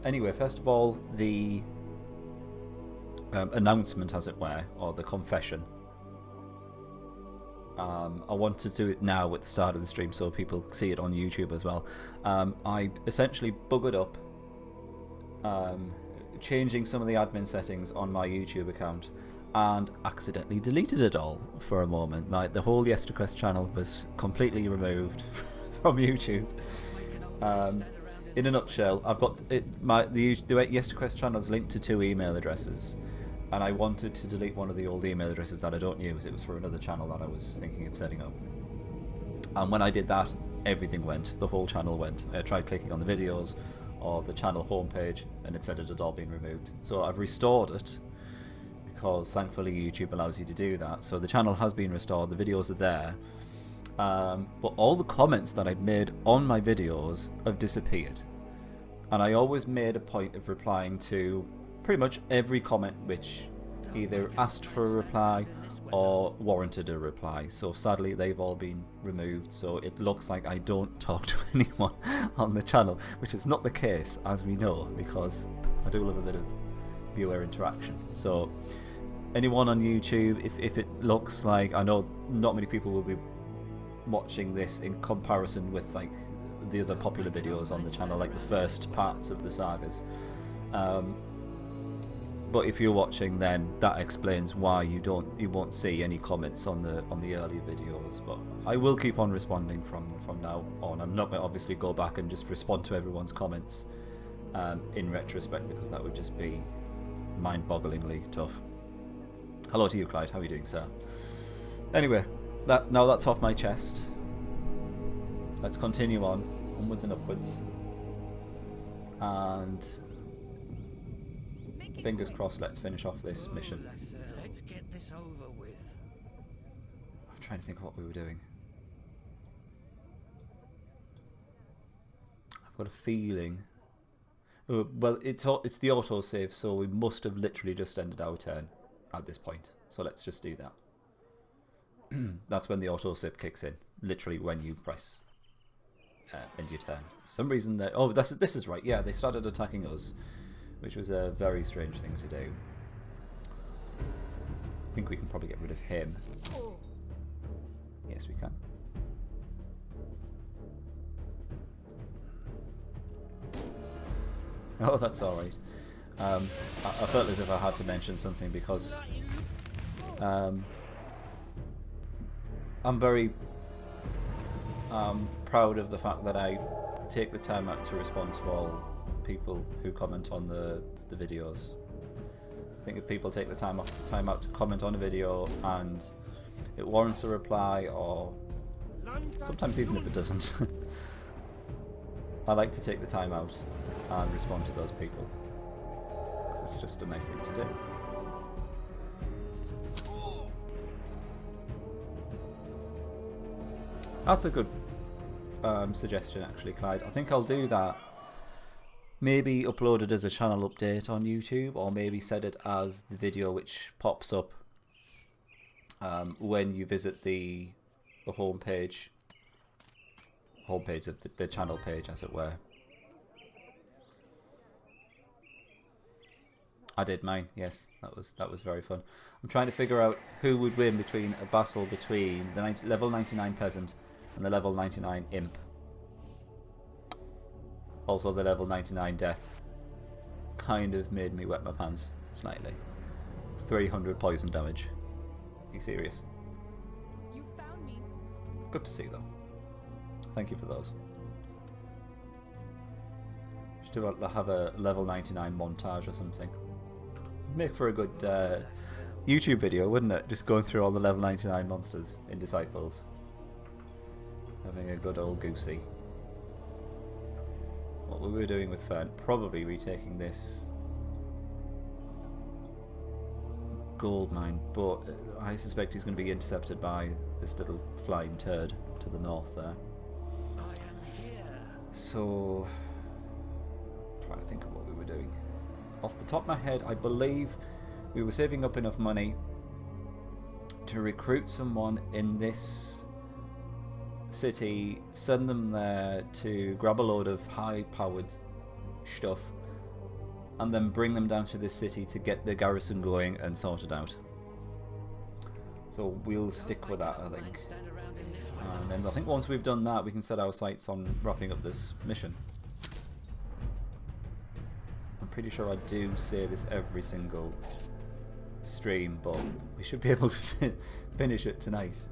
Anyway, first of all, the announcement, as it were, or the confession. I want to do it now at the start of the stream so people see it on YouTube as well. I essentially buggered up changing some of the admin settings on my YouTube account and accidentally deleted it all for a moment. The whole YesterQuest channel was completely removed from YouTube. In a nutshell, I've got the YesterQuest channel is linked to 2 email addresses, and I wanted to delete one of the old email addresses that I don't use. It was for another channel that I was thinking of setting up. And when I did that, everything went. The whole channel went. I tried clicking on the videos or the channel homepage, and it said it had all been removed. So I've restored it, because thankfully YouTube allows you to do that. So the channel has been restored, the videos are there. But all the comments that I'd made on my videos have disappeared. And I always made a point of replying to pretty much every comment which either asked for a reply or warranted a reply. So sadly they've all been removed, so it looks like I don't talk to anyone on the channel, which is not the case, as we know, because I do love a bit of viewer interaction. So anyone on YouTube, if it looks like, I know not many people will be watching this in comparison with like the other popular videos on the channel, like the first parts of the sagas, but if you're watching, then that explains why you won't see any comments on the earlier videos. But I will keep on responding from now on. I'm not going to obviously go back and just respond to everyone's comments in retrospect, because that would just be mind-bogglingly tough. Hello to you, Clyde. How are you doing, sir? Anyway, now that's off my chest. Let's continue onwards and upwards, and fingers crossed, let's finish off this mission. Let's get this over with. I'm trying to think of what we were doing. I've got a feeling. Well, it's the autosave, so we must have literally just ended our turn at this point. So let's just do that. That's when the autosave kicks in. Literally when you press end your turn. For some reason, this is right. Yeah, they started attacking us, which was a very strange thing to do. I think we can probably get rid of him. Yes, we can. Oh, that's alright. I felt as if I had to mention something, because I'm very proud of the fact that I take the time out to respond to all people who comment on the videos. I think if people take the time out to comment on a video and it warrants a reply, or sometimes even if it doesn't, I like to take the time out and respond to those people, because it's just a nice thing to do. That's a good suggestion, actually, Clyde. I think I'll do that. Maybe upload it as a channel update on YouTube, or maybe set it as the video which pops up when you visit the homepage of the channel page, as it were. I did mine, yes. That was very fun. I'm trying to figure out who would win between a battle between the level 99 peasant and the level 99 imp. Also, the level 99 death kind of made me wet my pants slightly. 300 poison damage. Are you serious? You found me. Good to see, though. Thank you for those. Should have a level 99 montage or something. Make for a good YouTube video, wouldn't it? Just going through all the level 99 monsters in Disciples. Having a good old goosey. What we were doing with Fern, probably retaking this gold mine, but I suspect he's going to be intercepted by this little flying turd to the north there. I am here. So, I'm trying to think of what we were doing. Off the top of my head, I believe we were saving up enough money to recruit someone in this city, send them there to grab a load of high-powered stuff, and then bring them down to this city to get the garrison going and sorted out. So we'll stick with that, I think. And then I think once we've done that, we can set our sights on wrapping up this mission. I'm pretty sure I do say this every single stream, but we should be able to finish it tonight.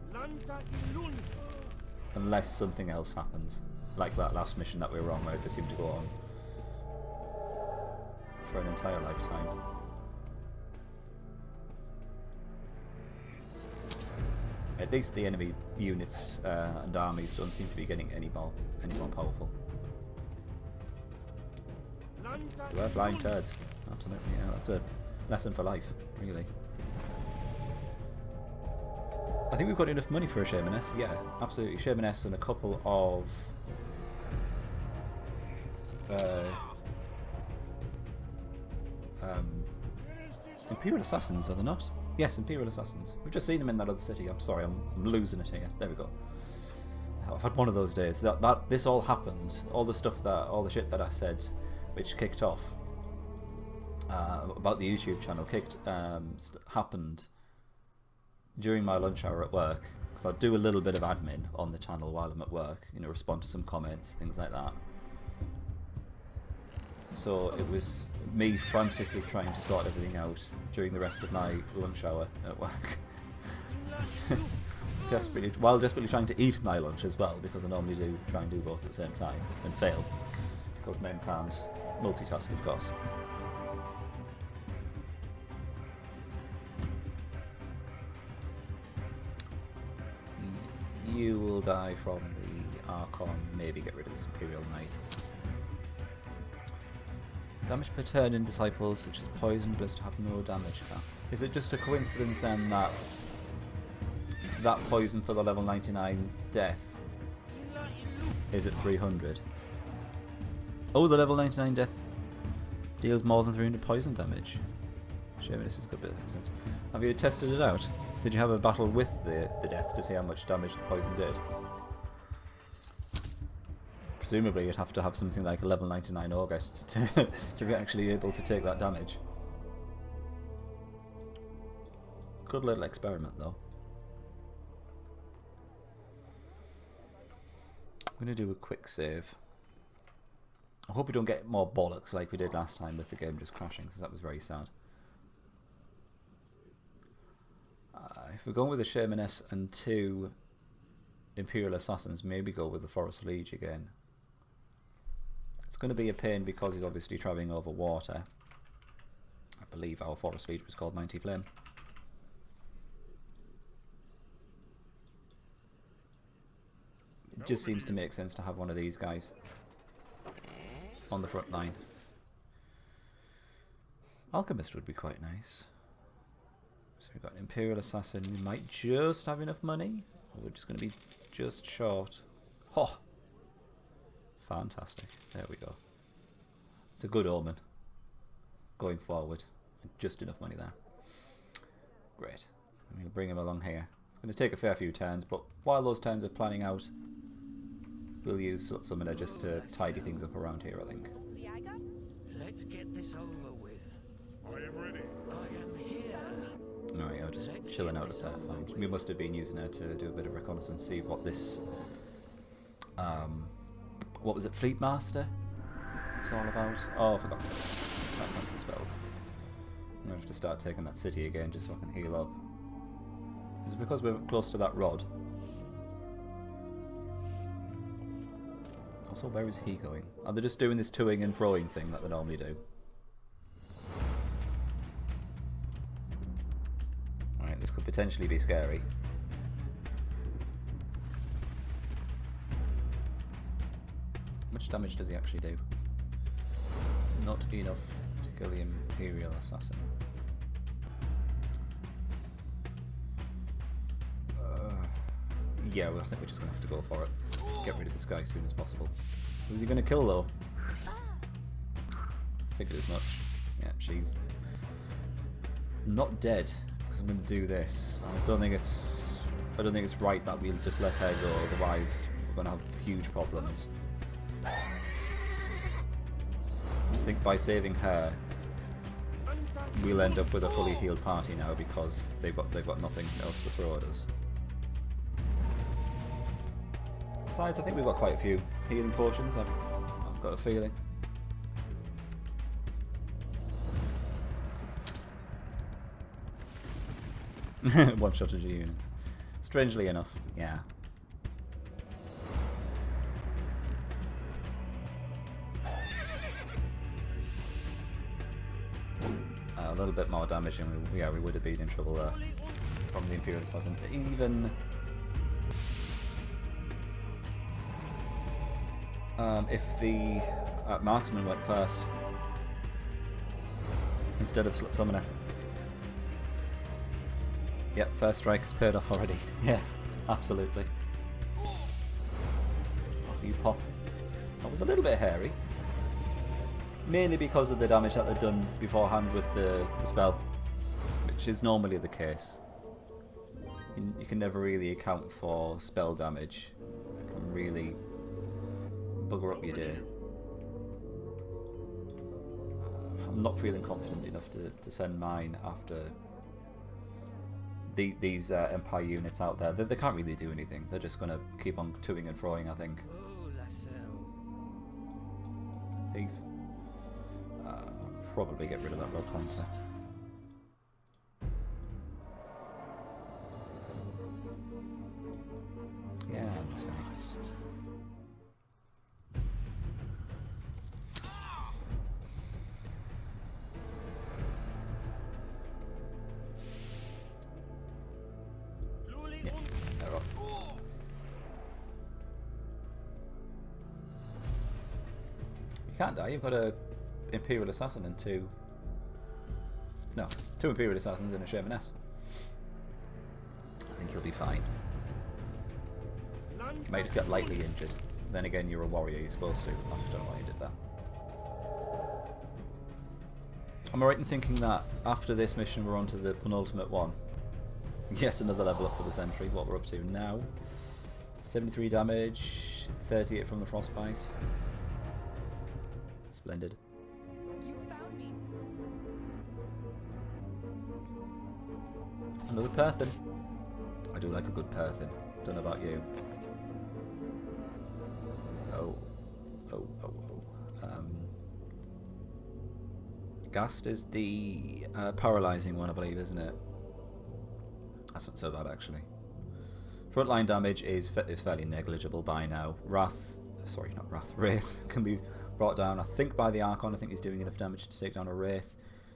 Unless something else happens. Like that last mission that we were on, where it just seemed to go on for an entire lifetime. At least the enemy units and armies don't seem to be getting any more powerful. We're flying turds. Absolutely, yeah, that's a lesson for life, really. I think we've got enough money for a Shamaness. Yeah, absolutely. Shamaness and a couple of Imperial Assassins, are they not? Yes, Imperial Assassins. We've just seen them in that other city. I'm sorry, I'm losing it here. There we go. I've had one of those days. This all happened. All the shit that I said, which kicked off about the YouTube channel, happened during my lunch hour at work. Because I do a little bit of admin on the channel while I'm at work. You know, respond to some comments, things like that. So it was me frantically trying to sort everything out during the rest of my lunch hour at work. While desperately trying to eat my lunch as well, because I normally do try and do both at the same time, and fail, because men can't multitask, of course. You will die from the Archon, maybe get rid of this Imperial Knight. Damage per turn in Disciples, such as Poison, Blister, have no damage cap. Is it just a coincidence then that that poison for the level 99 death is at 300? Oh, the level 99 death deals more than 300 poison damage. Shamaness has got a bit of sense. Have you tested it out? Did you have a battle with the death to see how much damage the poison did? Presumably you'd have to have something like a level 99 August to be actually able to take that damage. It's a good little experiment though. I'm going to do a quick save. I hope we don't get more bollocks like we did last time with the game just crashing, because that was very sad. If we're going with a Shamaness and 2 Imperial Assassins, maybe go with the Forest Liege again. It's going to be a pain because he's obviously travelling over water. I believe our Forest Liege was called Mighty Flame. It just seems to make sense to have one of these guys on the front line. Alchemist would be quite nice. So we've got an Imperial Assassin. We might just have enough money. Or we're just going to be just short. Ho! Fantastic. There we go. It's a good omen going forward. Just enough money there. Great. I'm going to bring him along here. It's going to take a fair few turns, but while those turns are planning out, we'll use Summoner just to tidy things up around here, I think. Let's get this over with. I am ready. I am here. Alright, I'm just chilling out up there. Fine. We must have been using her to do a bit of reconnaissance, see what this what was it, Fleet Master? It's all about. Oh, I forgot to start casting spells. I'm gonna have to start taking that city again just so I can heal up. Is it because we're close to that rod? Also, where is he going? Are they just doing this toing and froing thing that they normally do? Alright, this could potentially be scary. How much damage does he actually do? Not enough to kill the Imperial Assassin. Yeah, well, I think we're just going to have to go for it. Get rid of this guy as soon as possible. Who's he going to kill though? Figured as much. Yeah, she's not dead because I'm going to do this. I don't think it's right that we'll just let her go. Otherwise, we're going to have huge problems. I think by saving her, we'll end up with a fully healed party now because they've got nothing else to throw at us. Besides, I think we've got quite a few healing potions. I've got a feeling. One-shotted your units. Strangely enough, yeah. A little bit more damage and we would have been in trouble there from the Imperial Assassin. Even if the marksman went first instead of summoner. Yep, first strike has paid off already. Yeah, absolutely. Off you pop. That was a little bit hairy. Mainly because of the damage that they'd done beforehand with the spell, which is normally the case. You can never really account for spell damage. It can really bugger up your day. I'm not feeling confident enough to send mine after these Empire units out there. They can't really do anything. They're just going to keep on toing and froing, I think. Thief. Probably get rid of that rogue hunter. Yeah, I'm just gonna... Yeah, they're off. You can't die, you've got a Imperial Assassin and two Imperial Assassins and a Shamaness. I think he'll be fine. You might just get lightly injured. Then again, you're a warrior, you're supposed to. I just don't know why you did that. Am I right in thinking that after this mission we're on to the penultimate one? Yet another level up for the sentry. What we're up to now. 73 damage, 38 from the frostbite. Splendid. Another Perthin. I do like a good Perthin. Don't know about you. Oh. Gast is the paralysing one, I believe, isn't it? That's not so bad, actually. Frontline damage is fairly negligible by now. Wraith can be brought down, I think, by the Archon. I think he's doing enough damage to take down a Wraith.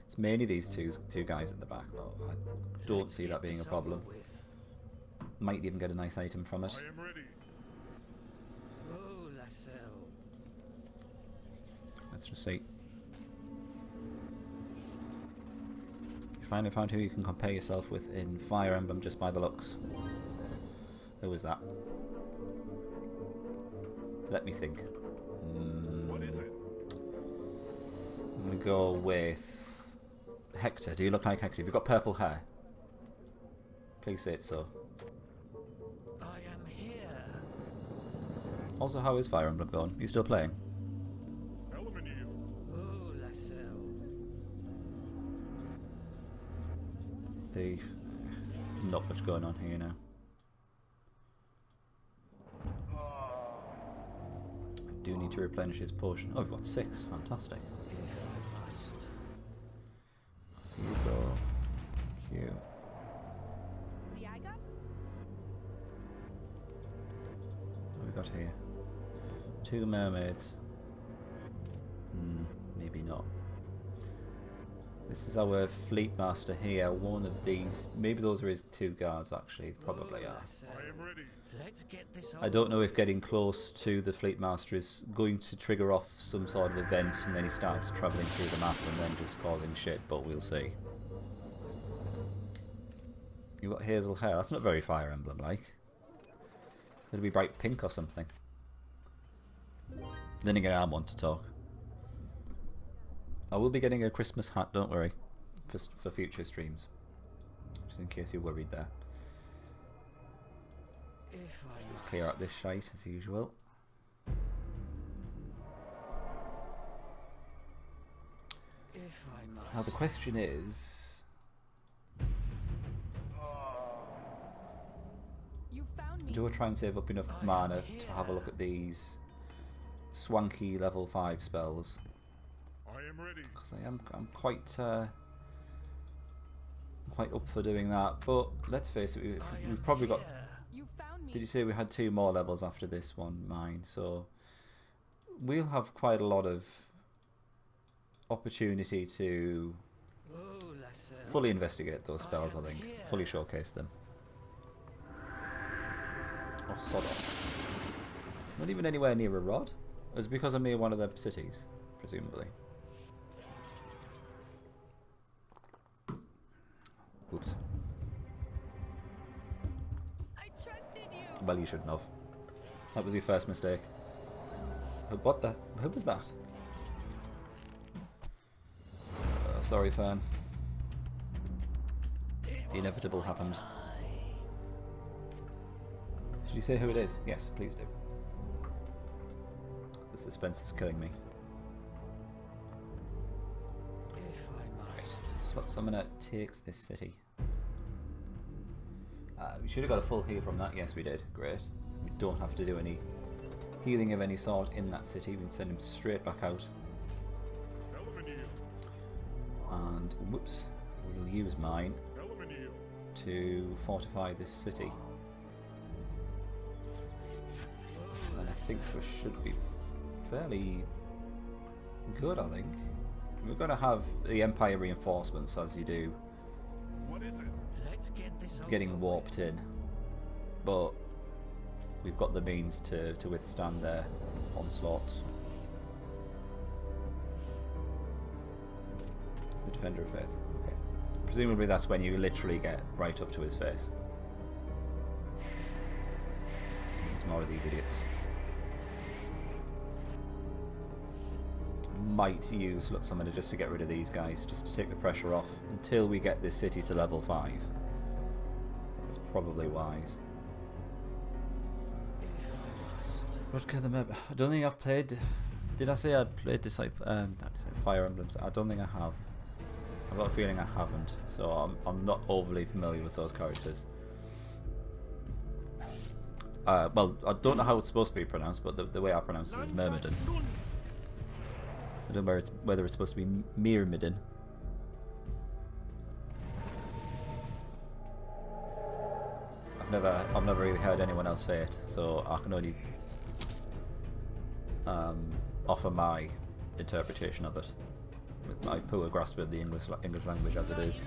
It's mainly these two guys at the back, but I don't see that being a problem. Might even get a nice item from it. I am ready. Let's just see. You finally found who you can compare yourself with in Fire Emblem just by the looks. Who was that? Let me think. What is it? I'm going to go with Hector. Do you look like Hector? Have you got purple hair? Please say it so. I am here. Also, how is Fire Emblem going? Are you still playing? Thief. Not much going on here now. I do need to replenish his potion. Oh, we've got 6. Fantastic. Here you go. Cute. What have we got here? 2 mermaids. Maybe not. This is our fleet master here. One of these. Maybe those are his 2 guards, actually. Probably are. I am ready. Let's get this I don't know if getting close to the fleet master is going to trigger off some sort of event and then he starts travelling through the map and then just causing shit, but we'll see. You've got hazel hair. That's not very Fire Emblem-like. It'll be bright pink or something. Then again, I want to talk. I will be getting a Christmas hat, don't worry, for future streams. Just in case you're worried there. Let's clear out this shite as usual. If I must. Now the question is, You found me. do I try and save up enough I am mana here. to have a look at these swanky level 5 spells? I am ready. Because I'm quite up for doing that. But let's face it, we've probably got. You found me. Did you say we had 2 more levels after this one, mine? So we'll have quite a lot of opportunity to fully investigate those spells, I think. Fully showcase them. Oh, sod off. Not even anywhere near a rod? It's because I'm near one of the cities, presumably. Oops. I trusted you. Well, you shouldn't have. That was your first mistake. But what the? Who was that? Sorry, Fern. The inevitable happened. Should you say who it is? Yes, please do. The suspense is killing me. If I must. Slot Summoner takes this city. We should have got a full heal from that. Yes, we did. Great. So we don't have to do any healing of any sort in that city. We can send him straight back out. And whoops, we'll use mine to fortify this city. And I think we should be fairly good, I think. We're going to have the Empire reinforcements, as you do, What is it? Let's get this getting warped in. But we've got the means to withstand their onslaughts. The Defender of Faith. Okay. Presumably that's when you literally get right up to his face. There's more of these idiots. Might use Slut Summoner just to get rid of these guys, just to take the pressure off until we get this city to level 5. I think that's probably wise. Rutger the Meb. I don't think I've played. Did I say I'd played Fire Emblems? I don't think I have. I've got a feeling I haven't, so I'm not overly familiar with those characters. Well, I don't know how it's supposed to be pronounced, but the way I pronounce it is Myrmidon. I don't know whether it's supposed to be Myrmidon. I've never really heard anyone else say it, so I can only offer my interpretation of it with my poor grasp of the English language as it is.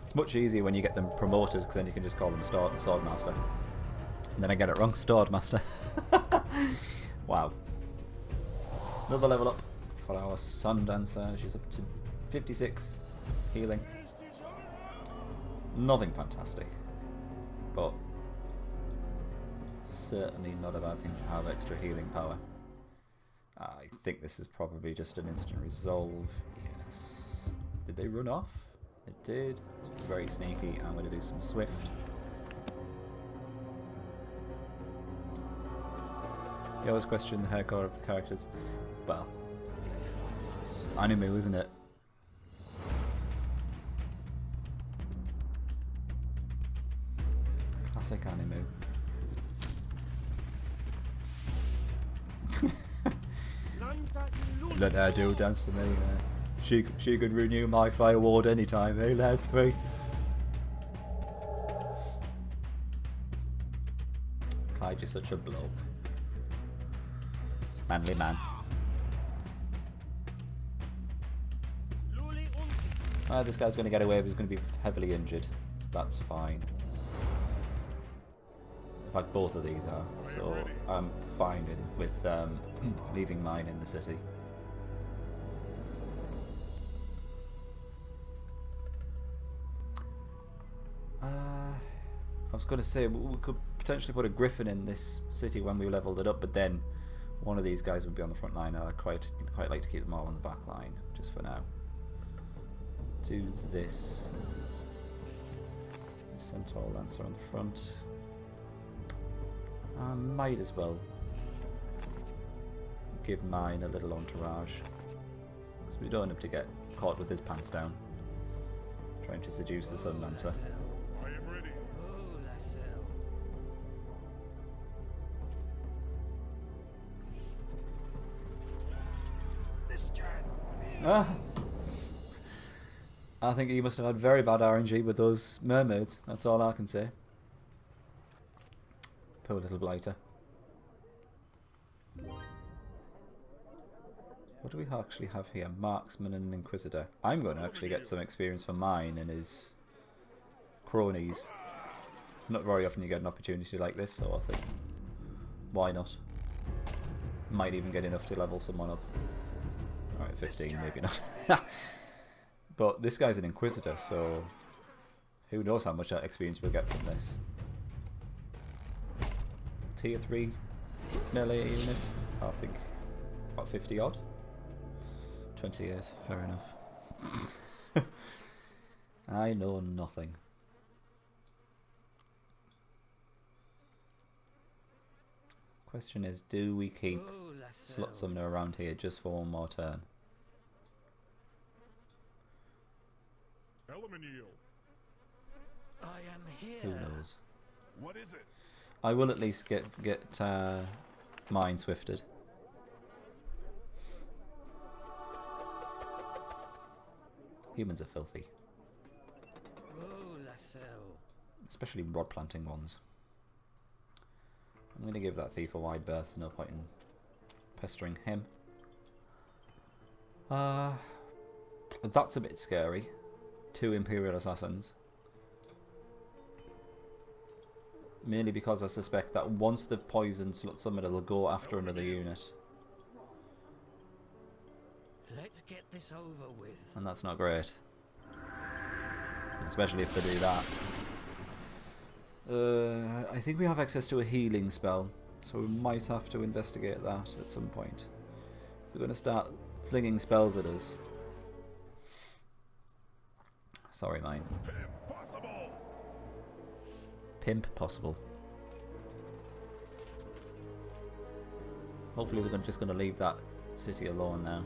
It's much easier when you get them promoted, because then you can just call them Swordmaster. And then I get it wrong, Swordmaster. Wow. Another level up for our Sun Dancer. She's up to 56 healing. Nothing fantastic, but certainly not a bad thing to have extra healing power. I think this is probably just an instant resolve. Yes. Did they run off? It did. It's very sneaky. I'm going to do some Swift. You always question the haircut of the characters. Well, it's anime, isn't it? Classic anime. Let her do dance for me. She could renew my fire ward anytime, eh, lads? Right? Clyde, you're such a bloke. Manly man. This guy's going to get away, but he's going to be heavily injured. So that's fine. In fact, both of these are. So I'm fine with leaving mine in the city. I was going to say we could potentially put a Griffin in this city when we leveled it up, but then one of these guys would be on the front line. I'd quite like to keep them all on the back line, just for now. Do this. Centaur Lancer on the front. I might as well give mine a little entourage. Because we don't want him to get caught with his pants down. Trying to seduce the Sundancer. I am ready. This can. Ah. I think he must have had very bad RNG with those mermaids. That's all I can say. Poor little blighter. What do we actually have here? Marksman and Inquisitor. I'm going to actually get some experience for mine and his cronies. It's not very often you get an opportunity like this, so I think, why not? Might even get enough to level someone up. Alright, 15, maybe not. But this guy's an Inquisitor, so who knows how much experience we'll get from this. Tier 3 melee unit, I think, about 50 odd. 28, fair enough. I know nothing. Question is, do we keep Slot Summoner around here just for one more turn? Elemenil. I am here. Who knows? What is it? I will at least get mine swifted. Humans are filthy. Especially rod planting ones. I'm going to give that thief a wide berth, there's no point in pestering him. That's a bit scary. 2 Imperial Assassins. Mainly because I suspect that once they've poisoned Slot Summoner, they'll go after another unit. Let's get this over with. And that's not great. Especially if they do that. I think we have access to a healing spell, so we might have to investigate that at some point. If we're going to start flinging spells at us. Sorry, mine. Impossible. Pimp possible. Hopefully they're just going to leave that city alone now.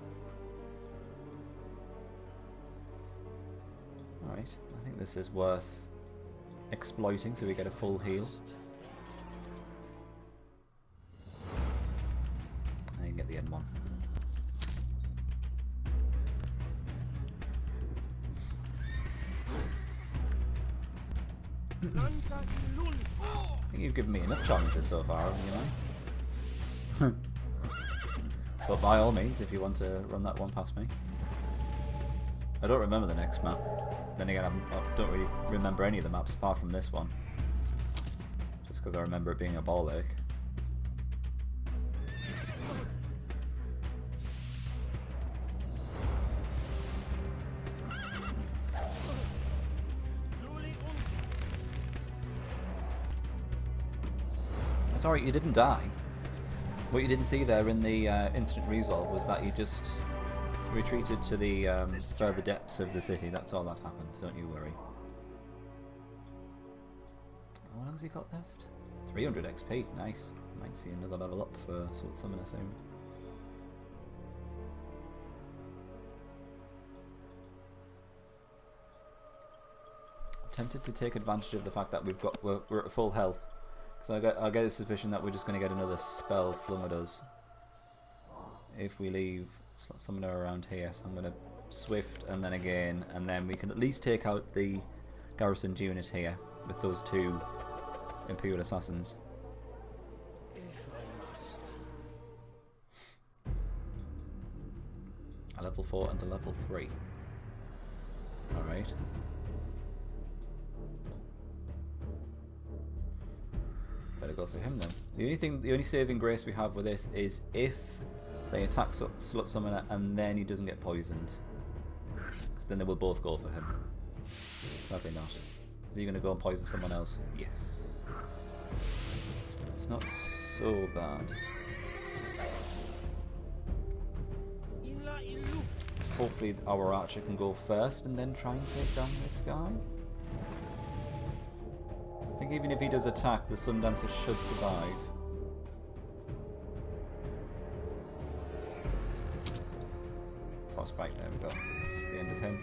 Alright, I think this is worth exploiting so we get a full heal. I can get the N1. I think you've given me enough challenges so far, haven't you, man? But by all means, if you want to run that one past me. I don't remember the next map. Then again, I don't really remember any of the maps apart from this one. Just because I remember it being a ball lake. Sorry, you didn't die. What you didn't see there in the instant resolve was that you just retreated to the further depths of the city. That's all that happened, don't you worry. What else has he got left? 300 XP, nice. Might see another level up for Slot Summoner soon. I'm tempted to take advantage of the fact that we're at full health. Because I get a suspicion that we're just going to get another spell flung at us if we leave Slot Summoner around here. So I'm going to Swift and then again, and then we can at least take out the garrisoned unit here with those 2 Imperial Assassins. If I must. A level 4 and a level 3. Alright. Better go through him then. The only saving grace we have with this is if they attack Slot Summoner and then he doesn't get poisoned. Because then they will both go for him. Sadly not. Is he going to go and poison someone else? Yes. It's not so bad. Hopefully our archer can go first and then try and take down this guy. I think even if he does attack, the Sundancer should survive. frostbite. There we go. That's the end of him.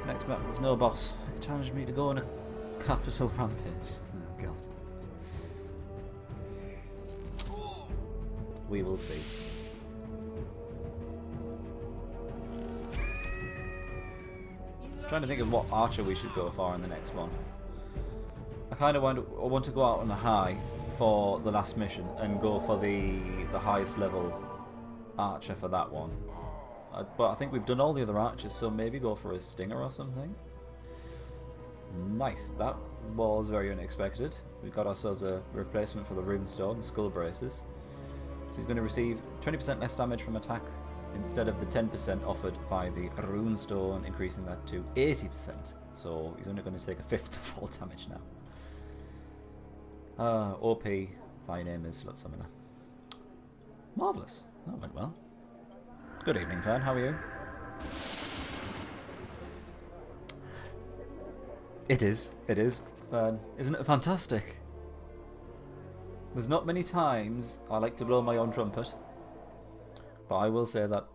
Next map, there's no boss. He challenged me to go on a capital rampage. Oh god. We will see. Trying to think of what archer we should go for in the next one. I kind of want to go out on a high for the last mission and go for the highest level archer for that one. But I think we've done all the other archers, so maybe go for a stinger or something. Nice, that was very unexpected. We got ourselves a replacement for the runestone, the skull braces. So he's going to receive 20% less damage from attack instead of the 10% offered by the runestone, increasing that to 80%. So he's only going to take a fifth of all damage now. OP, thy name is Slut Summoner. Marvellous, that went well. Good evening, Fern, how are you? It is, Fern. Isn't it fantastic? There's not many times I like to blow my own trumpet, but I will say that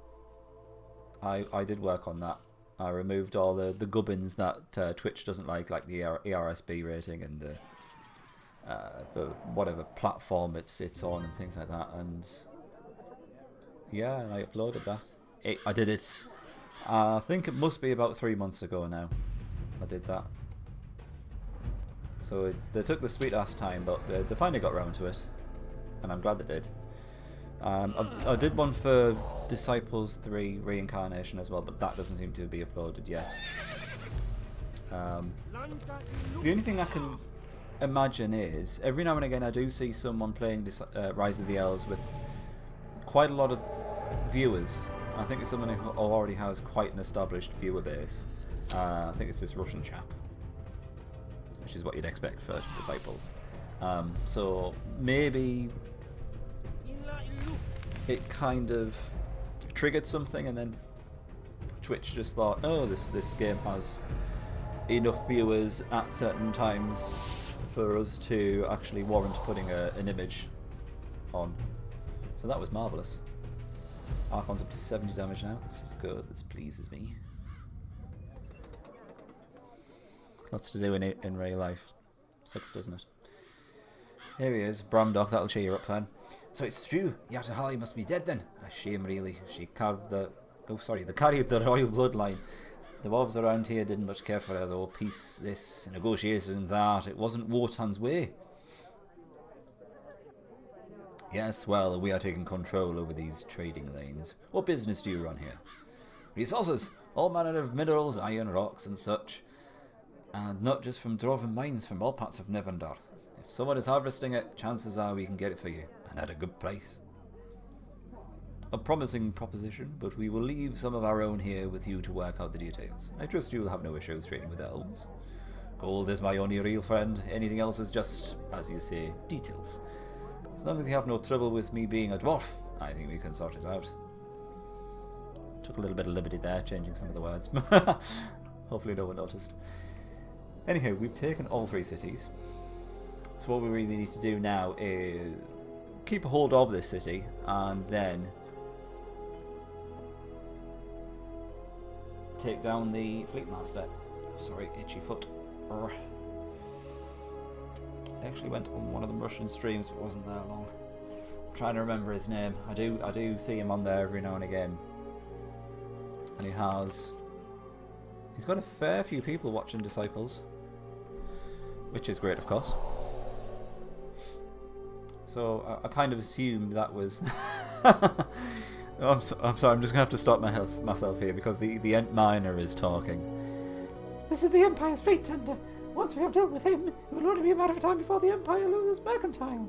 I did work on that. I removed all the gubbins that Twitch doesn't like the ERSB rating and the whatever platform it sits on and things like that, and yeah, and I uploaded that. I did it, I think it must be about 3 months ago now. I did that. So they took the sweet ass time, but they finally got around to it, and I'm glad they did. I did one for Disciples 3 Reincarnation as well, but that doesn't seem to be uploaded yet. The only thing I can imagine is, every now and again I do see someone playing Rise of the Elves with quite a lot of viewers. I think it's someone who already has quite an established viewer base. I think it's this Russian chap, which is what you'd expect for Disciples. So maybe it kind of triggered something, and then Twitch just thought, oh, this game has enough viewers at certain times for us to actually warrant putting an image on. So that was marvellous. Archon's up to 70 damage now. This is good. This pleases me. Lots to do in real life. Sucks, doesn't it? Here he is. Bramdock, that'll cheer you up, fan. So it's true. Yatahali must be dead then. A shame, really. She carved the... Oh, sorry. They carried the royal bloodline. The dwarves around here didn't much care for her, though. Peace, this, negotiations, that. It wasn't Wotan's way. Yes, well, we are taking control over these trading lanes. What business do you run here? Resources. All manner of minerals, iron, rocks, and such. And not just from dwarven mines from all parts of Nevendar. If someone is harvesting it, chances are we can get it for you, and at a good price. A promising proposition, but we will leave some of our own here with you to work out the details. I trust you will have no issues trading with elves. Gold is my only real friend. Anything else is just, as you say, details. As long as you have no trouble with me being a dwarf, I think we can sort it out. Took a little bit of liberty there, changing some of the words. Hopefully no one noticed. Anyhow, we've taken all 3 cities. So what we really need to do now is keep a hold of this city, and then take down the Fleet Master. Sorry, itchy foot. I actually went on one of the Russian streams, but wasn't there long. I'm trying to remember his name. I do see him on there every now and again, and he's got a fair few people watching Disciples, which is great, of course. So I kind of assumed that was. I'm sorry. I'm just gonna have to stop myself here because the Ent Miner is talking. This is the Empire's fleet tender. Once we have dealt with him, it will only be a matter of time before the Empire loses mercantile.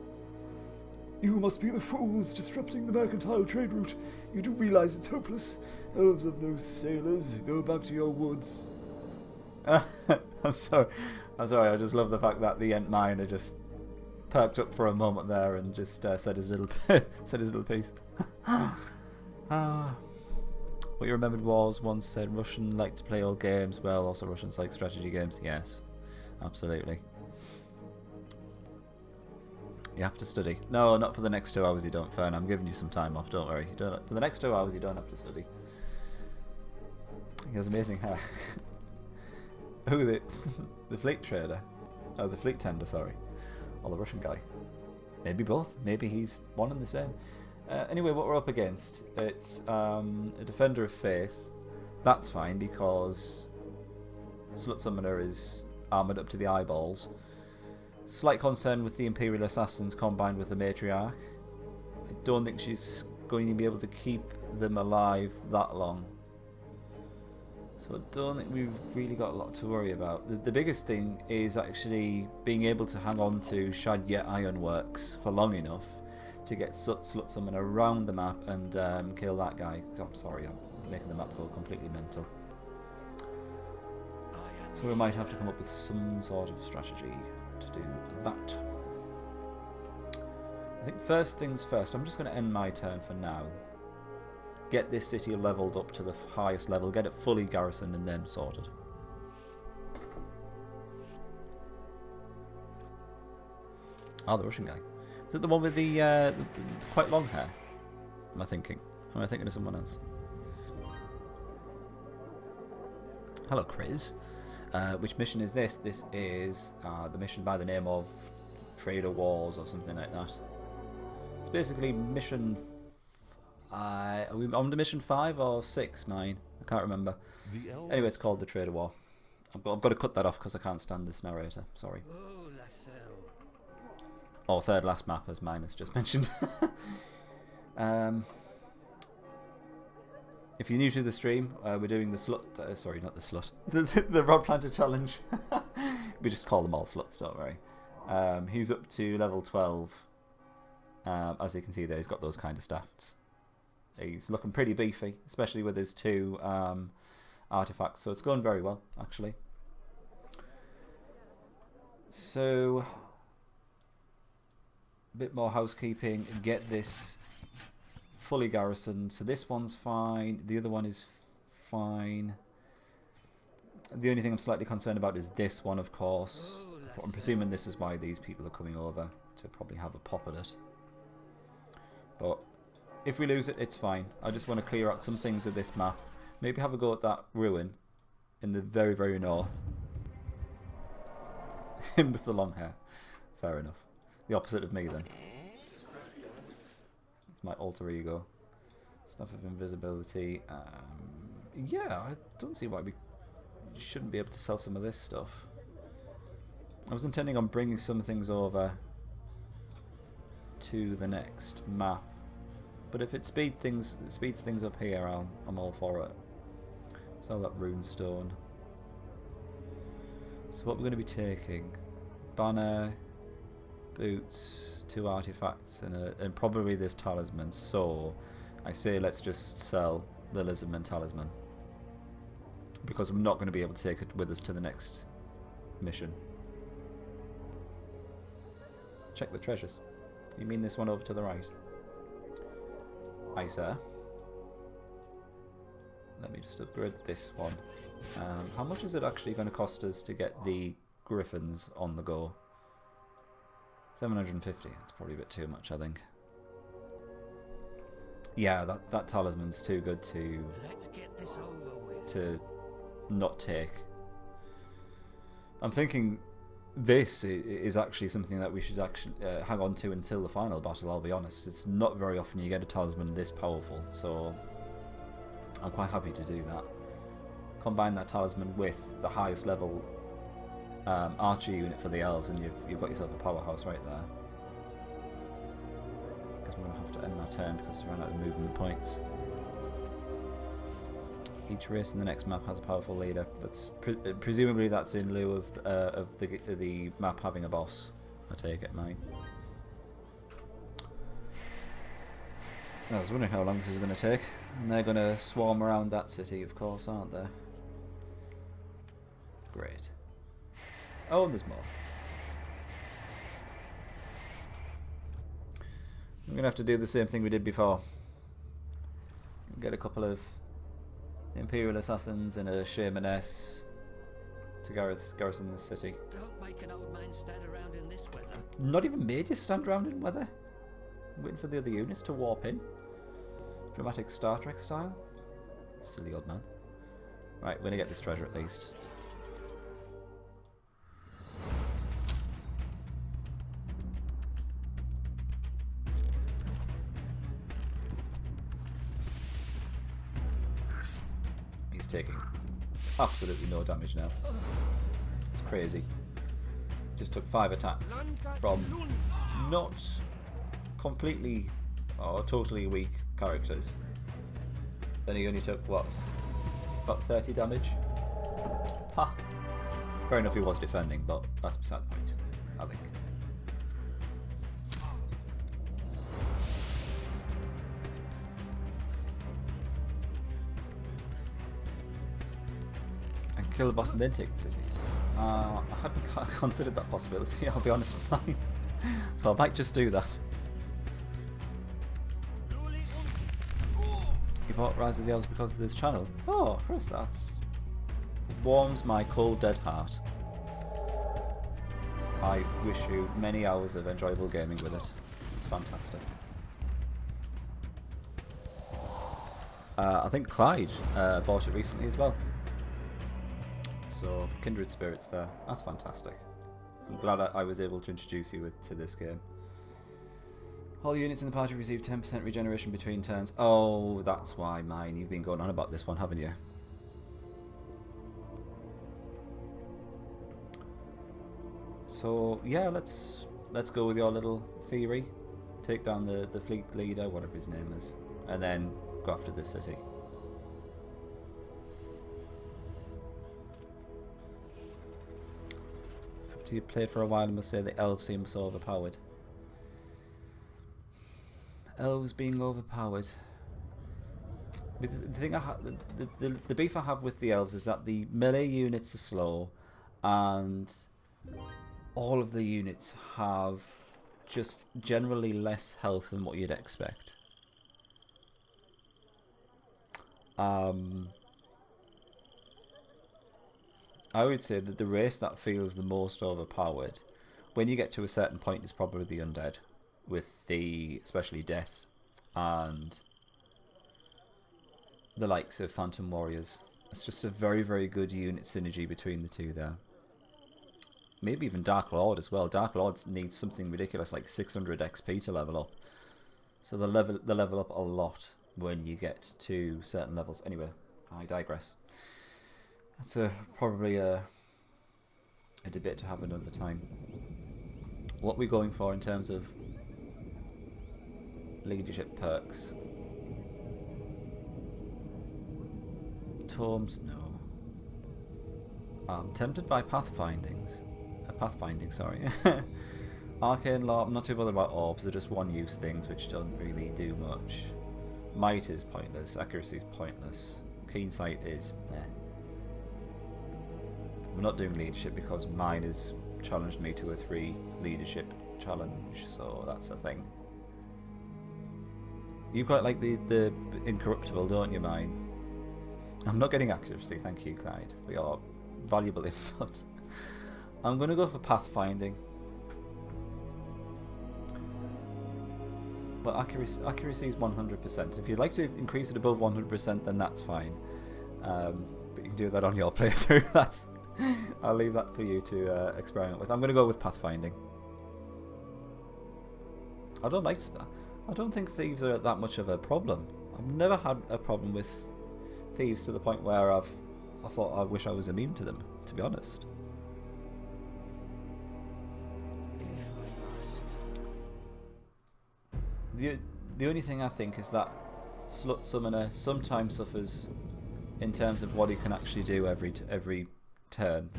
You must be the fools disrupting the mercantile trade route. You do realize it's hopeless. Elves have no sailors. Go back to your woods. I'm sorry. I just love the fact that the Ent Miner just perked up for a moment there and just said his little piece. What you remembered was once said Russian like to play old games. Well, also Russians like strategy games. Yes, absolutely. You have to study. No, not for the next 2 hours you don't, Fern. I'm giving you some time off, don't worry. For the next 2 hours you don't have to study. He has amazing hair. Oh, the fleet trader. Oh, the fleet tender, sorry. Or the Russian guy. Maybe both. Maybe he's one and the same. Anyway, what we're up against, it's a Defender of Faith. That's fine because Slut Summoner is armoured up to the eyeballs. Slight concern with the Imperial Assassins combined with the Matriarch. I don't think she's going to be able to keep them alive that long. So I don't think we've really got a lot to worry about. The biggest thing is actually being able to hang on to Shadya Ironworks for long enough to get Slut Summoner around the map and kill that guy. I'm sorry, I'm making the map go completely mental. So we might have to come up with some sort of strategy to do that. I think first things first, I'm just going to end my turn for now. Get this city leveled up to the highest level, get it fully garrisoned and then sorted. Oh, the Russian guy. Is it the one with the quite long hair? Am I thinking? Am I thinking of someone else? Hello, Chris. Which mission is this? This is the mission by the name of Trader Wars or something like that. It's basically mission... are we on to mission 5 or 6, mine? I can't remember. Anyway, it's called the Trader War. I've got to cut that off because I can't stand this narrator. Sorry. Oh, Lassell. Or third last map, as mine has just mentioned. If you're new to the stream, we're doing the slut... sorry, not the slut. The Rod Planter Challenge. We just call them all sluts, don't worry. He's up to level 12. As you can see there, he's got those kind of stats. He's looking pretty beefy, especially with his 2 artifacts. So it's going very well, actually. So... a bit more housekeeping. Get this... fully garrisoned. So this one's fine. The other one is fine. The only thing I'm slightly concerned about is this one, of course. I'm presuming this is why these people are coming over, to probably have a pop at it. But if we lose it, it's fine. I just want to clear out some things of this map. Maybe have a go at that ruin in the very, very north. Him with the long hair. Fair enough. The opposite of me, then. My alter ego. Stuff of invisibility. Yeah, I don't see why we shouldn't be able to sell some of this stuff. I was intending on bringing some things over to the next map, but if it speeds things up here, I'm all for it. Sell that rune stone. So what we're going to be taking: banner, boots, 2 artifacts, and probably this talisman. So I say let's just sell the Lizardman talisman, because I'm not going to be able to take it with us to the next mission. Check the treasures. You mean this one over to the right? Aye, sir. Let me just upgrade this one. How much is it actually going to cost us to get the griffins on the go? 750. That's probably a bit too much, I think. Yeah, that talisman's too good Let's get this over with. to not take. I'm thinking this is actually something that we should actually hang on to until the final battle, I'll be honest. It's not very often you get a talisman this powerful, so I'm quite happy to do that. Combine that talisman with the highest level archer unit for the elves, and you've got yourself a powerhouse right there. I guess I'm going to have to end my turn because I've run out of movement points. Each race in the next map has a powerful leader. That's presumably that's in lieu of the map having a boss. I take it, mine. I was wondering how long this is going to take, and they're going to swarm around that city, of course, aren't they? Great. Oh, and there's more. I'm going to have to do the same thing we did before. Get a couple of Imperial assassins and a shamaness to garrison the city. Don't make an old man stand around in this weather. Not even made you stand around in weather. Waiting for the other units to warp in. Dramatic Star Trek style. Silly old man. Right, we're gonna get this treasure at least. He's taking absolutely no damage now. It's crazy. Just took 5 attacks from not completely or totally weak characters. Then he only took, what, about 30 damage? Ha! Fair enough, he was defending, but that's beside the point, I think. And kill the boss and then take the cities. I hadn't considered that possibility, I'll be honest with you. So I might just do that. You bought Rise of the Elves because of this channel? Oh, Chris, that's... warms my cold dead heart. I wish you many hours of enjoyable gaming with it. It's fantastic. I think Clyde bought it recently as well. So, kindred spirits there. That's fantastic. I'm glad I was able to introduce you to this game. All units in the party receive 10% regeneration between turns. Oh, that's why mine. You've been going on about this one, haven't you? So yeah, let's go with your little theory. Take down the fleet leader, whatever his name is, and then go after this city. After you played for a while, I must say the elves seem so overpowered. Elves being overpowered. The thing the beef I have with the elves is that the melee units are slow, and all of the units have just generally less health than what you'd expect. I would say that the race that feels the most overpowered, when you get to a certain point, is probably the undead, with the especially death and the likes of Phantom Warriors. It's just a very, very good unit synergy between the two there. Maybe even Dark Lord as well. Dark Lords need something ridiculous like 600 XP to level up. So they level up a lot when you get to certain levels. Anyway, I digress. That's probably a debate to have another time. What we're going for in terms of leadership perks. Tomes, no. I'm tempted by pathfinding, sorry. Arcane Law, I'm not too bothered about orbs, they're just one-use things which don't really do much. Might is pointless, accuracy is pointless, Keen Sight is I'm not doing leadership because mine has challenged me to a 3 leadership challenge, so that's a thing. You quite like the Incorruptible, don't you, mine? I'm not getting accuracy, thank you, Clyde, for your valuable input. I'm going to go for pathfinding. But accuracy is 100%. If you'd like to increase it above 100%, then that's fine. But you can do that on your playthrough. I'll leave that for you to experiment with. I'm going to go with pathfinding. I don't think thieves are that much of a problem. I've never had a problem with thieves to the point where I thought I wish I was immune to them, to be honest. The only thing I think is that Slut Summoner sometimes suffers in terms of what he can actually do every turn,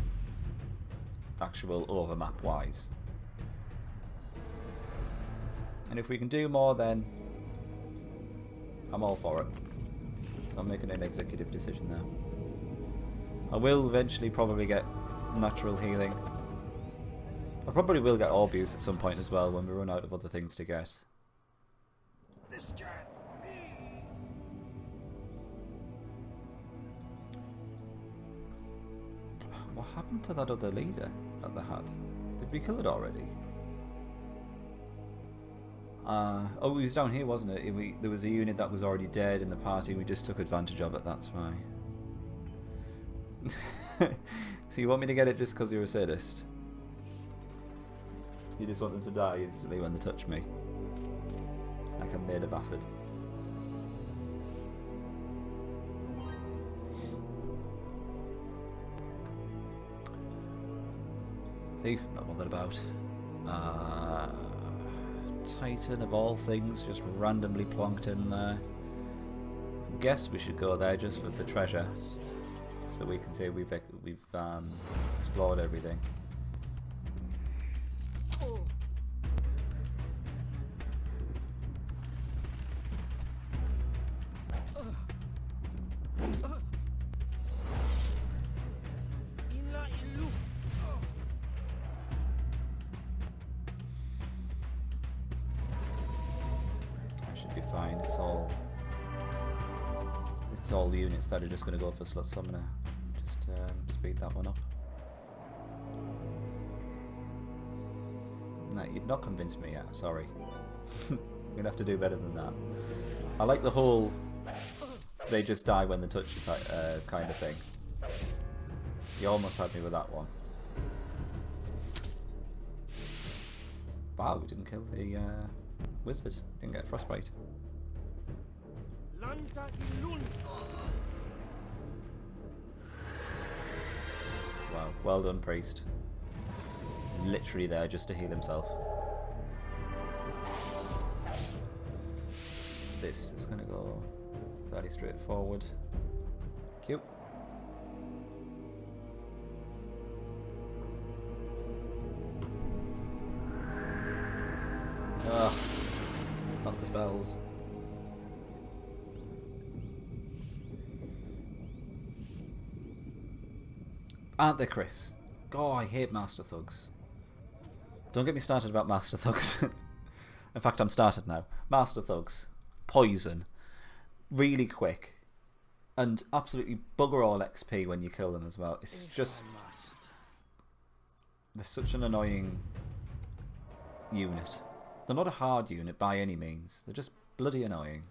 actual overmap wise. And if we can do more, then I'm all for it. So I'm making an executive decision now. I will eventually probably get natural healing. I probably will get orb use at some point as well when we run out of other things to get. This can't be. What happened to that other leader that they had? Did we kill it already? Oh, he was down here, wasn't it? There was a unit that was already dead in the party. We just took advantage of it, that's why. So you want me to get it just because you're a sadist? You just want them to die instantly when they touch me. Like I'm made of acid. Thief, not bothered about. Titan of all things, just randomly plonked in there. Guess we should go there just for the treasure, so we can say we've explored everything. Fine, it's all units that are just going to go for Slut Summoner. Just speed that one up. No, you've not convinced me yet, sorry. You're going to have to do better than that. I like the whole they just die when they touch you kind of thing. You almost had me with that one. Wow, we didn't kill the wizard. Didn't get frostbite. Wow, well done, priest. Literally there just to heal himself. This is going to go fairly straightforward. Cute. Ugh, not the spells. Aren't they, Chris? Oh, I hate Master Thugs. Don't get me started about Master Thugs. In fact, I'm started now. Master Thugs. Poison. Really quick. And absolutely bugger all XP when you kill them as well. It's just... they're such an annoying unit. They're not a hard unit by any means. They're just bloody annoying.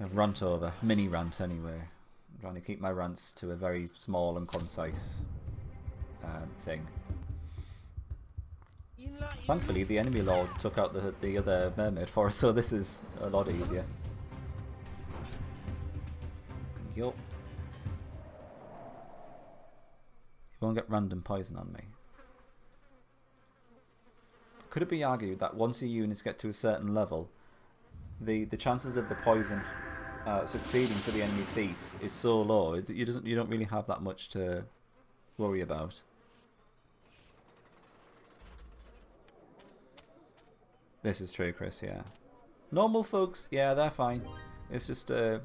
A rant over. Mini rant anyway. I'm trying to keep my rants to a very small and concise thing. Thankfully, the enemy lord took out the other mermaid for us, so this is a lot easier. Yup. You won't get random poison on me. Could it be argued that once your units get to a certain level, the chances of the poison succeeding for the enemy thief is so low, you don't really have that much to worry about. This is true, Chris, yeah. Normal thugs, yeah, they're fine. It's just a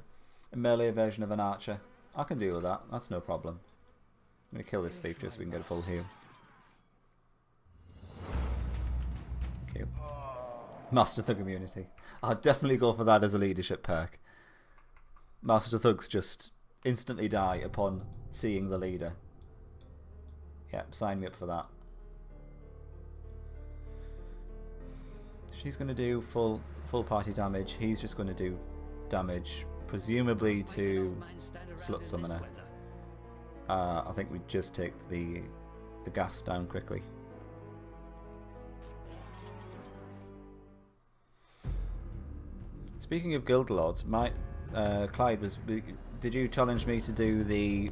melee version of an archer. I can deal with that, that's no problem. I'm going to kill this thief just so we can get a full heal. Cute. Master Thug immunity. I'll definitely go for that as a leadership perk. Master Thugs just instantly die upon seeing the leader. Yep, sign me up for that. She's going to do full party damage. He's just going to do damage, presumably to Slut Summoner. I think we just take the gas down quickly. Speaking of guild lords, Clyde did you challenge me to do the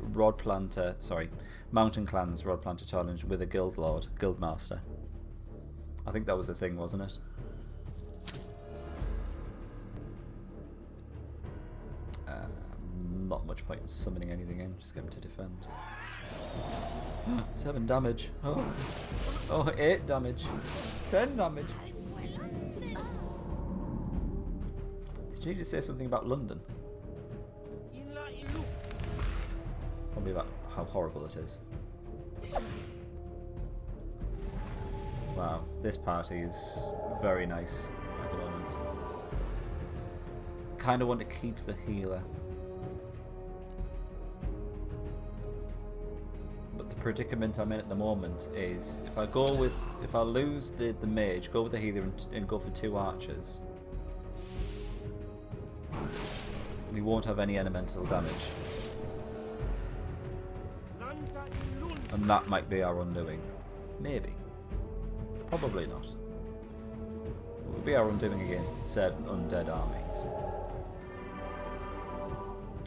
Mountain Clans Rod Planter challenge with a guild lord, guild master? I think that was a thing, wasn't it? Not much point in summoning anything in, just get him to defend. 7 damage. Oh, 8 damage. 10 damage. Did you just say something about London? Probably about how horrible it is. Wow, this party is very nice at the moment. Kind of want to keep the healer. predicament I'm in at the moment is if I lose the mage, go with the healer and go for 2 archers, we won't have any elemental damage. And that might be our undoing. Maybe. Probably not. It would be our undoing against said undead armies.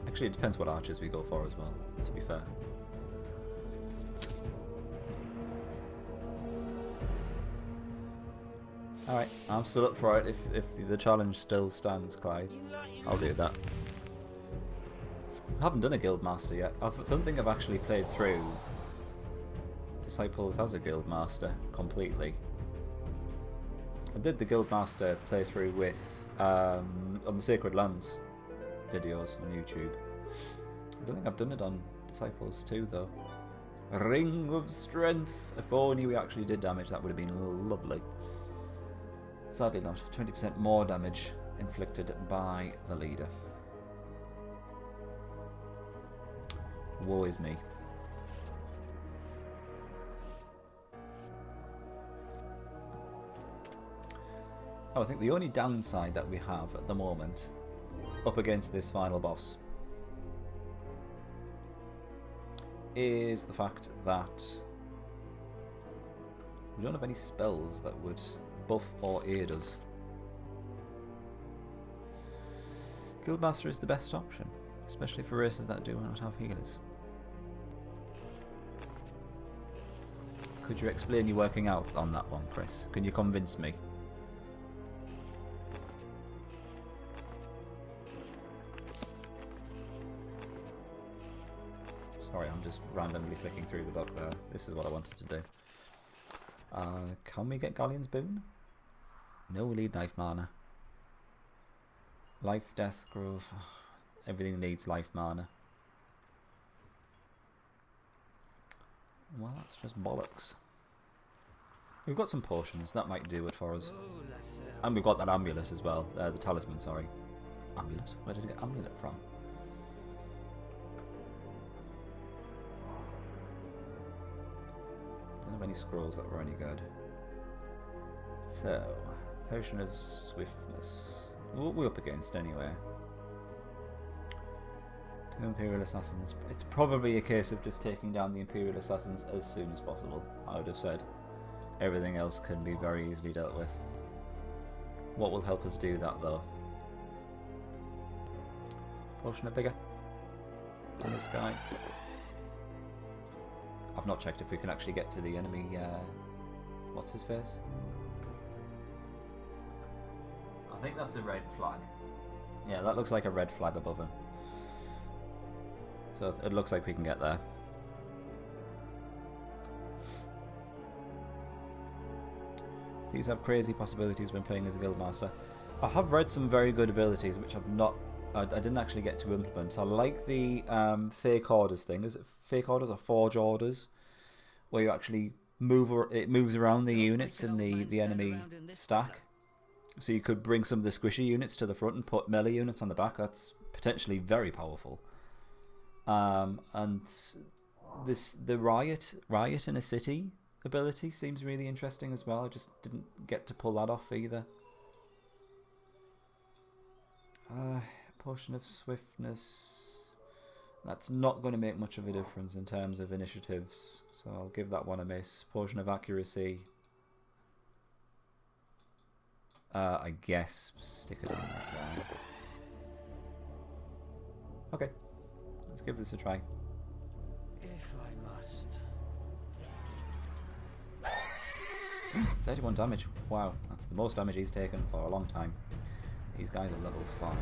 Actually, it depends what archers we go for as well, to be fair. Alright, I'm still up for it if the challenge still stands, Clyde. I'll do that. I haven't done a guildmaster yet. I don't think I've actually played through Disciples as a guildmaster completely. I did the guildmaster playthrough with on the Sacred Lands videos on YouTube. I don't think I've done it on Disciples 2 though. Ring of Strength. If only we actually did damage, that would have been lovely. Sadly not. 20% more damage inflicted by the leader. Woe is me. Oh, I think the only downside that we have at the moment up against this final boss is the fact that we don't have any spells that would buff or aid us. Guildmaster is the best option, especially for races that do not have healers. Could you explain your working out on that one, Chris? Can you convince me? Sorry, I'm just randomly flicking through the book there. This is what I wanted to do. Can we get Galleon's Boon? No, we need life mana. Life, death, growth. Everything needs life mana. Well, that's just bollocks. We've got some potions, that might do it for us. And we've got that amulet as well. The talisman, sorry. Amulet? Where did I get amulet from? Don't have any scrolls that were any good. So, potion of swiftness. What we're up against anyway. 2 Imperial Assassins. It's probably a case of just taking down the Imperial Assassins as soon as possible, I would have said. Everything else can be very easily dealt with. What will help us do that though? Potion of Vigor on this guy. I've not checked if we can actually get to the enemy, what's his face? I think that's a red flag. Yeah, that looks like a red flag above him. So it looks like we can get there. These have crazy possibilities when playing as a guildmaster. I have read some very good abilities which I didn't actually get to implement. I like the fake orders thing. Is it fake orders or forge orders? Where you actually it moves around the units in the enemy stack. So you could bring some of the squishy units to the front and put melee units on the back. That's potentially very powerful. And the riot in a city ability seems really interesting as well. I just didn't get to pull that off either. Potion of swiftness. That's not going to make much of a difference in terms of initiatives, so I'll give that one a miss. Potion of accuracy. I guess stick it on that guy. Okay, let's give this a try. If I must. 31 damage. Wow, that's the most damage he's taken for a long time. These guys are level 5.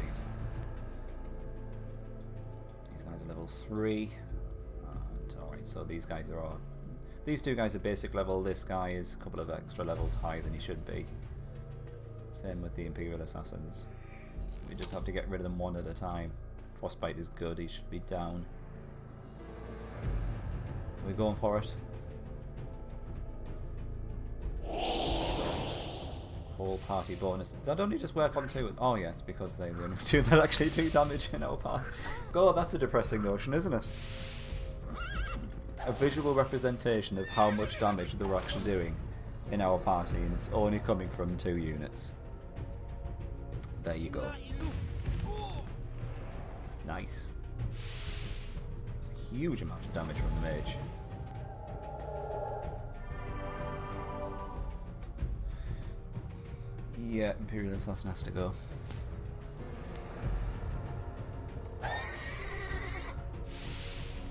These guys are level 3. Alright, so these guys are all... These 2 guys are basic level. This guy is a couple of extra levels higher than he should be. Same with the Imperial Assassins. We just have to get rid of them one at a time. Frostbite is good, he should be down. We're going for it. Whole party bonus. Did that only just work on 2? Oh yeah, it's because they're the only 2 that actually do damage in our party. God, that's a depressing notion, isn't it? a visual representation of how much damage they're actually doing in our party, and it's only coming from 2 units. There you go. Nice. It's a huge amount of damage from the mage. Yeah, Imperial Assassin has to go.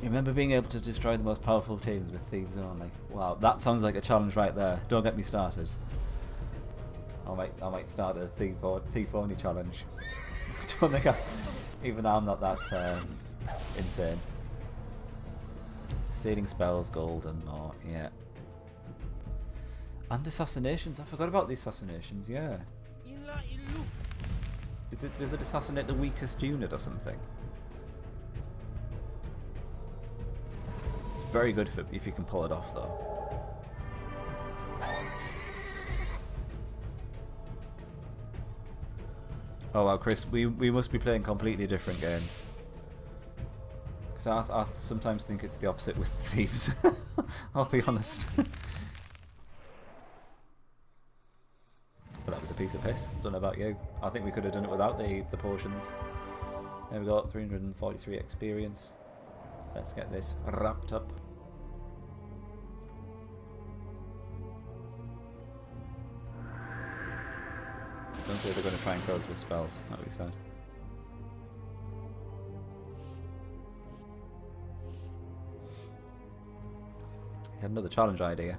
You remember being able to destroy the most powerful teams with thieves only? Wow, that sounds like a challenge right there. Don't get me started. I might start a thief only challenge. Don't think even I'm not that insane. Stealing spells, gold and more, yeah. And assassinations, I forgot about the assassinations, yeah. Does it assassinate the weakest unit or something? It's very good if you can pull it off though. Oh wow, Chris, we must be playing completely different games. Because I sometimes think it's the opposite with thieves. I'll be honest. But that was a piece of piss. Don't know about you. I think we could have done it without the potions. There we go, 343 experience. Let's get this wrapped up. Don't say they're going to try and kill us with spells. That would be sad. You had another challenge idea.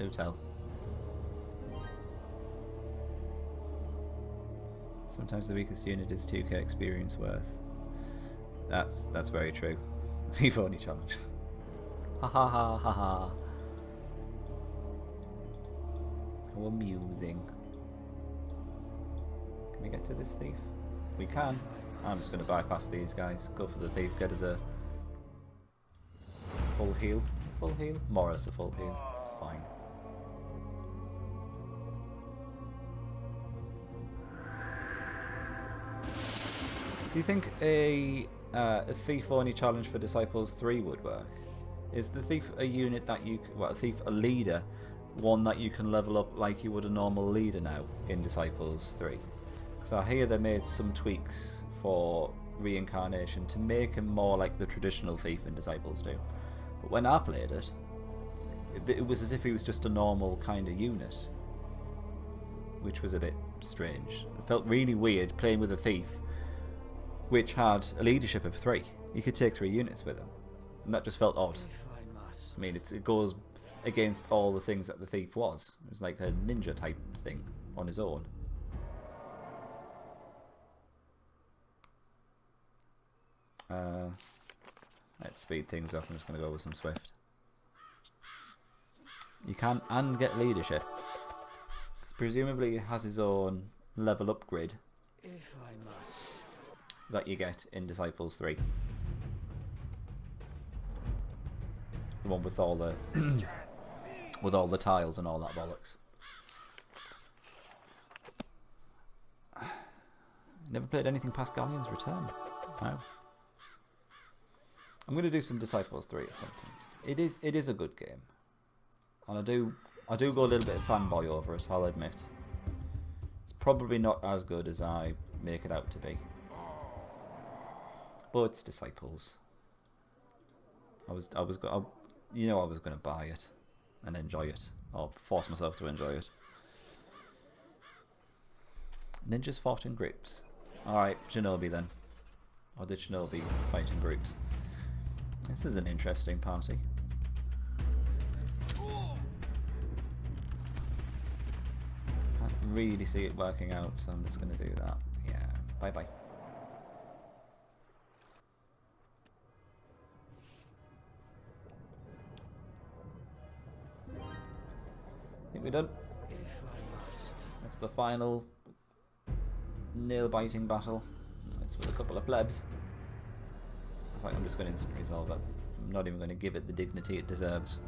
Do tell. Sometimes the weakest unit is 2k experience worth. That's very true. Thief only challenge. Ha ha ha ha ha. How amusing. Can we get to this thief? We can. I'm just going to bypass these guys. Go for the thief. Get us a full heal. Full heal? More as a full heal. It's fine. Do you think a thief only challenge for Disciples 3 would work? Is the thief a unit that a leader, one that you can level up like you would a normal leader now in Disciples 3? Because I hear they made some tweaks for reincarnation to make him more like the traditional thief in Disciples 2. But when I played it, it was as if he was just a normal kind of unit, which was a bit strange. It felt really weird playing with a thief which had a leadership of 3. You could take 3 units with him, and that just felt odd. I mean, it goes against all the things that the thief was. It was like a ninja type thing on his own. Let's speed things up. I'm just going to go with some Swift. You can and get leadership. Presumably it has his own level up grid. If I must. That you get in Disciples 3. The one with all the with all the tiles and all that bollocks. Never played anything past Galleon's Return. Wow. I'm going to do some Disciples 3 at some point. It is a good game, and I do go a little bit fanboy over it, I'll admit. It's probably not as good as I make it out to be. But it's Disciples. I was going to buy it and enjoy it, or force myself to enjoy it. Ninjas fought in groups. Alright, Shinobi then. Or did Shinobi fight in groups? This is an interesting party. Can't really see it working out, so I'm just going to do that. Yeah, bye bye. I think we're done. That's the final nail-biting battle. It's with a couple of plebs. I think I'm just going to instant resolve it. I'm not even going to give it the dignity it deserves.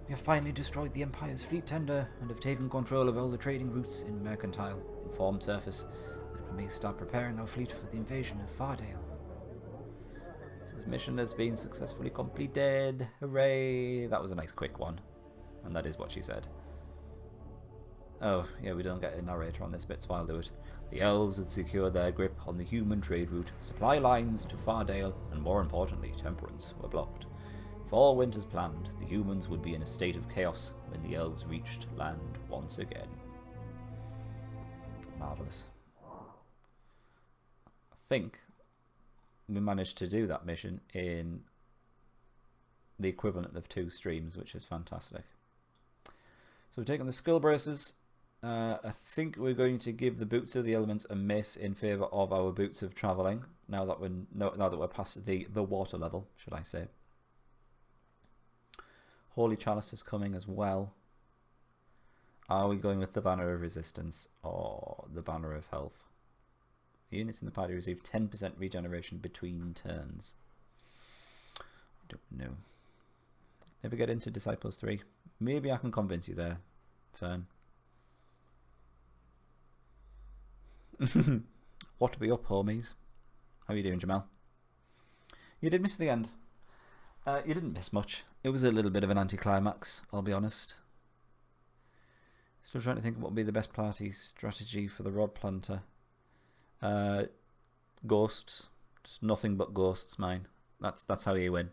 We have finally destroyed the Empire's fleet tender and have taken control of all the trading routes in Mercantile and formed surface that we may start preparing our fleet for the invasion of Fardale. This has The mission has been successfully completed. Hooray! That was a nice quick one. And that is what she said. Oh, yeah, we don't get a narrator on this bit, so I'll do it. The elves had secured their grip on the human trade route. Supply lines to Fardale, and more importantly, Temperance, were blocked. If all went as planned, the humans would be in a state of chaos when the elves reached land once again. Marvellous. I think we managed to do that mission in the equivalent of 2 streams, which is fantastic. So we've taken the skill braces. I think we're going to give the boots of the elements a miss in favour of our boots of travelling. Now that we're past the water level, should I say? Holy Chalice is coming as well. Are we going with the Banner of Resistance or the Banner of Health? Units in the party receive 10% regeneration between turns. I don't know. Never get into Disciples 3. Maybe I can convince you there, Fern. What be up, homies? How are you doing, Jamal? You did miss the end. You didn't miss much. It was a little bit of an anticlimax, I'll be honest. Still trying to think what would be the best party strategy for the Rod Planter. Ghosts. Just nothing but ghosts, mine. That's how you win.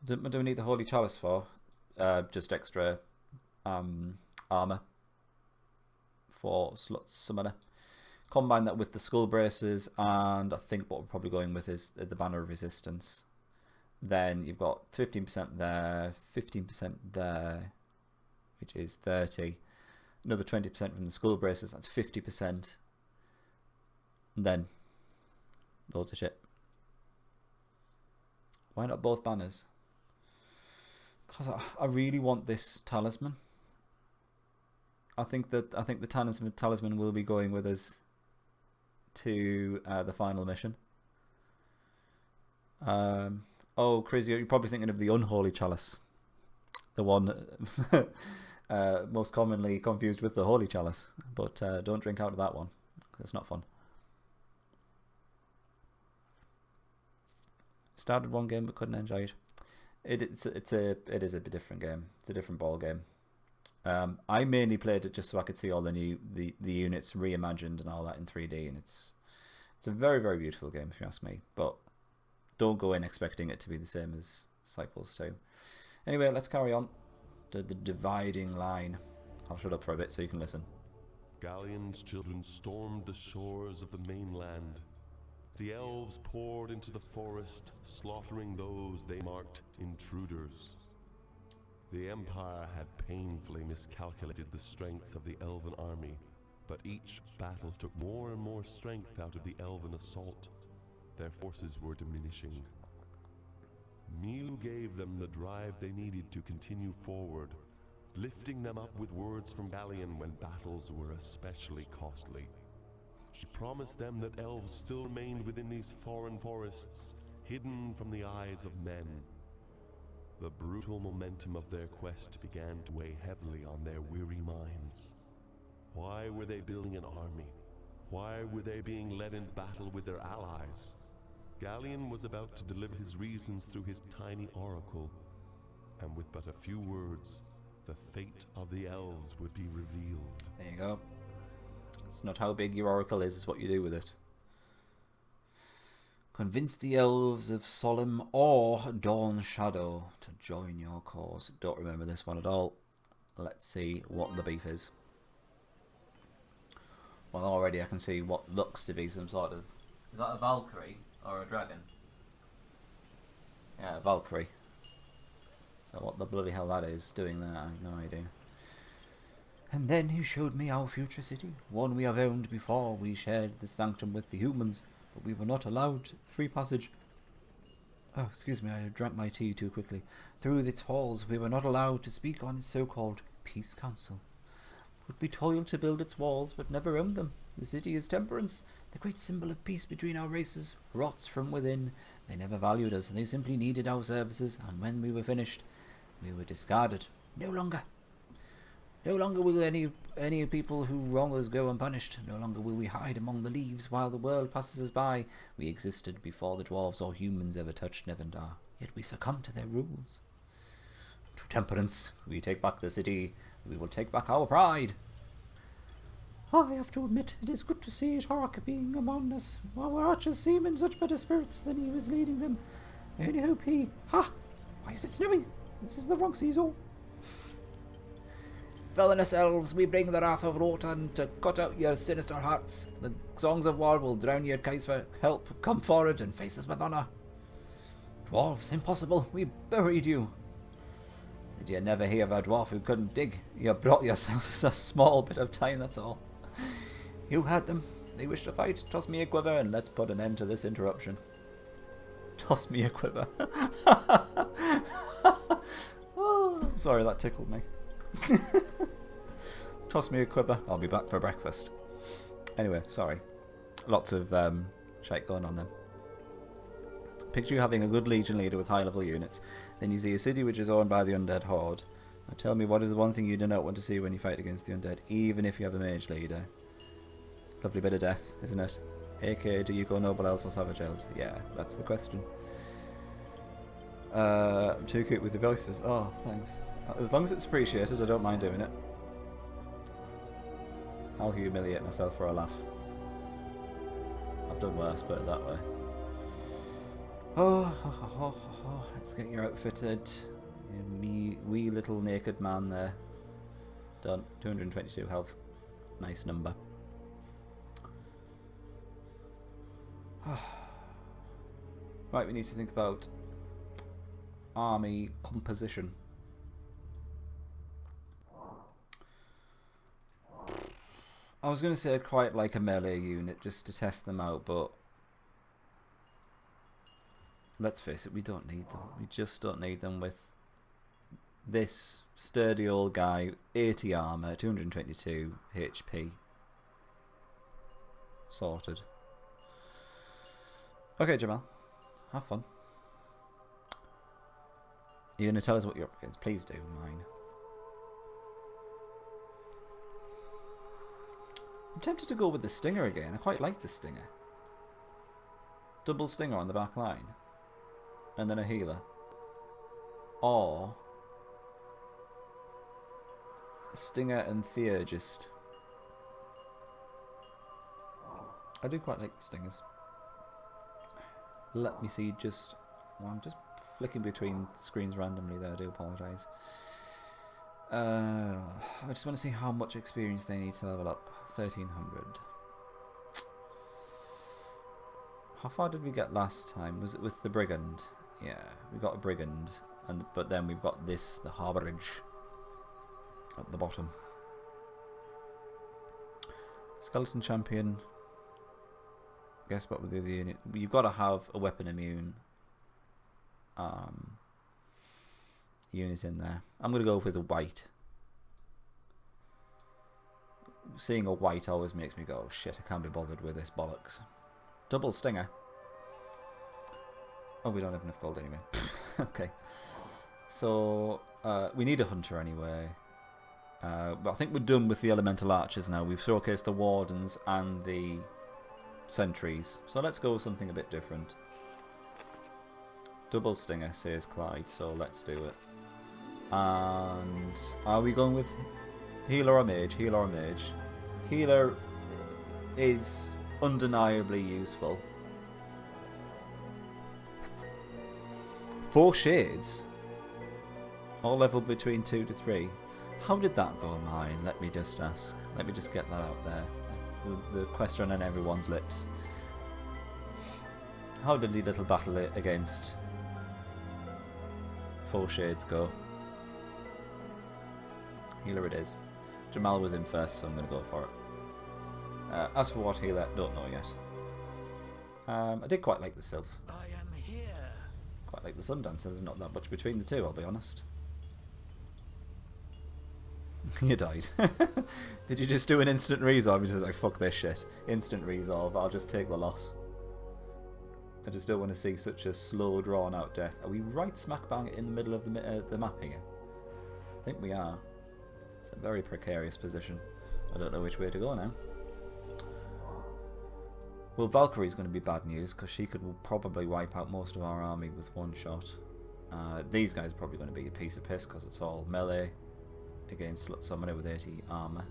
Do we need the Holy Chalice for? Just extra armour for Summoner. Combine that with the Skull Braces, and I think what we're probably going with is the Banner of Resistance. Then you've got 15% there, 15% there, which is 30. Another 20% from the Skull Braces, that's 50%. And then loads of shit. Why not both banners? Because I really want this talisman. I think the talisman will be going with us to the final mission. Oh, crazy! You're probably thinking of the Unholy Chalice, the one most commonly confused with the Holy Chalice. But don't drink out of that one, 'cause it's not fun. Started one game but couldn't enjoy it. It is a bit different game. It's a different ball game. I mainly played it just so I could see all the units reimagined and all that in 3D, and it's a very, very beautiful game if you ask me. But don't go in expecting it to be the same as Disciples 2. Anyway, let's carry on to the dividing line. I'll shut up for a bit so you can listen. Galleon's children stormed the shores of the mainland. The elves poured into the forest, slaughtering those they marked intruders. The Empire had painfully miscalculated the strength of the Elven army, but each battle took more and more strength out of the Elven assault. Their forces were diminishing. Milu gave them the drive they needed to continue forward, lifting them up with words from Galleon when battles were especially costly. She promised them that elves still remained within these foreign forests, hidden from the eyes of men. The brutal momentum of their quest began to weigh heavily on their weary minds. Why were they building an army? Why were they being led in battle with their allies? Galleon was about to deliver his reasons through his tiny oracle, and with but a few words, the fate of the elves would be revealed. There you go. It's not how big your oracle is, it's what you do with it. Convince the elves of Solemn or Dawn Shadow to join your cause. Don't remember this one at all. Let's see what the beef is. Well, already I can see what looks to be some sort of... Is that a Valkyrie or a dragon? Yeah, a Valkyrie. So what the bloody hell that is doing there, I have no idea. And then he showed me our future city, one we have owned before. We shared the sanctum with the humans, but we were not allowed free passage. Oh, excuse me, I drank my tea too quickly. Through its halls, we were not allowed to speak on its so-called Peace Council. We toiled to build its walls, but never owned them. The city is Temperance, the great symbol of peace between our races, rots from within. They never valued us, they simply needed our services, and when we were finished, we were discarded. No longer will any any people who wrong us go unpunished. No longer will we hide among the leaves while the world passes us by. We existed before the dwarves or humans ever touched Nevendar, yet we succumb to their rules. To temperance, we take back the city. We will take back our pride. I have to admit, it is good to see Tark being among us. Our archers seem in such better spirits than he was leading them. I only hope he... Ha! Why is it snowing? This is the wrong season. Villainous elves, we bring the wrath of Rotan to cut out your sinister hearts. The songs of war will drown your cries for help. Come forward and face us with honour. Dwarves, impossible. We buried you. Did you never hear of a dwarf who couldn't dig? You brought yourselves a small bit of time, that's all. You had them. They wish to fight. Toss me a quiver and let's put an end to this interruption. Toss me a quiver. Oh, I'm sorry, that tickled me. Toss me a quiver. I'll be back for breakfast. Anyway, sorry. Lots of shite going on then. Picture you having a good legion leader with high level units. Then you see a city which is owned by the undead horde. Now tell me, what is the one thing you do not want to see when you fight against the undead, even if you have a mage leader? Lovely bit of death, isn't it? AK, do you go noble elves or savage elves? Yeah, that's the question. I'm too cute with the voices. Oh, thanks. As long as it's appreciated, I don't mind doing it. I'll humiliate myself for a laugh. I've done worse, put it that way. Oh, let's get you outfitted. You wee little naked man there. Done. 222 health. Nice number. Right, we need to think about army composition. I was going to say I'd quite like a melee unit just to test them out, but let's face it, we don't need them. We just don't need them with this sturdy old guy, 80 armor, 222 HP. Sorted. Okay, Jamal. Have fun. You're going to tell us what you're up against? Please do, mine. I'm tempted to go with the Stinger again. I quite like the Stinger. Double Stinger on the back line. And then a healer. Or Stinger and Theurgist. I do quite like the Stingers. Let me see just... Well, I'm just flicking between screens randomly there, I do apologise. I just want to see how much experience they need to level up. 1300. How far did we get last time? Was it with the Brigand? Yeah, we got a Brigand, but then we've got this, the Harborage, at the bottom. Skeleton Champion. Guess what with the other unit? You've got to have a weapon immune unit in there. I'm going to go with a white. Seeing a white always makes me go, oh shit, I can't be bothered with this bollocks. Double Stinger. Oh, we don't have enough gold anyway. Okay. So, we need a hunter anyway. But I think we're done with the elemental archers now. We've showcased the wardens and the sentries. So let's go with something a bit different. Double Stinger, says Clyde, so let's do it. And are we going with healer or mage? Healer or mage? Healer is undeniably useful. 4 shades? All leveled between 2 to 3. How did that go mine? Let me just ask. Let me just get that out there. It's the question on everyone's lips. How did the little battle against 4 shades go? Healer it is. Jamal was in first, so I'm going to go for it. As for what healer, don't know yet. I did quite like the Sylph. I am here. Quite like the Sundancer. There's not that much between the two, I'll be honest. You died. Did you just do an instant resolve? You're just like, fuck this shit. Instant resolve, I'll just take the loss. I just don't want to see such a slow, drawn-out death. Are we right smack bang in the middle of the map here? I think we are. It's a very precarious position. I don't know which way to go now. Well, Valkyrie's going to be bad news because she could probably wipe out most of our army with one shot. These guys are probably going to be a piece of piss because it's all melee against Summoner with 80 armor.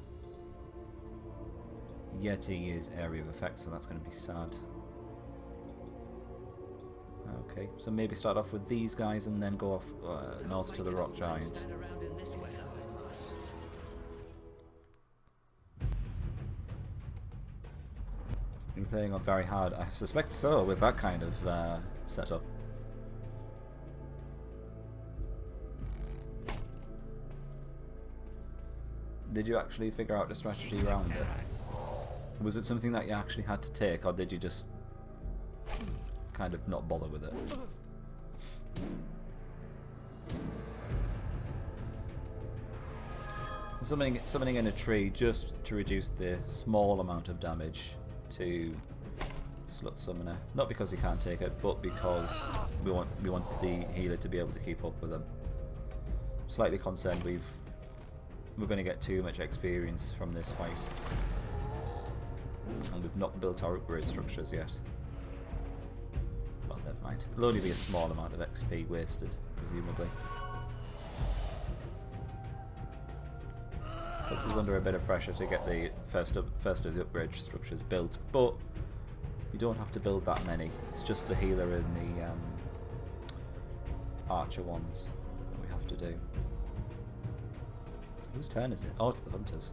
Yeti is area of effect, so that's going to be sad. Okay, so maybe start off with these guys and then go off north to the Rock Giant. You're playing on very hard. I suspect so, with that kind of setup. Did you actually figure out the strategy around it? Was it something that you actually had to take, or did you just kind of not bother with it? Summoning in a tree just to reduce the small amount of damage to Slut Summoner. Not because he can't take it, but because we want the healer to be able to keep up with him. Slightly concerned we're going to get too much experience from this fight. And we've not built our upgrade structures yet. Well, never mind. It'll only be a small amount of XP wasted, presumably. Puts us under a bit of pressure to get the first of the upgrade structures built, but we don't have to build that many. It's just the healer and the archer ones that we have to do. Whose turn is it? Oh, it's the hunters.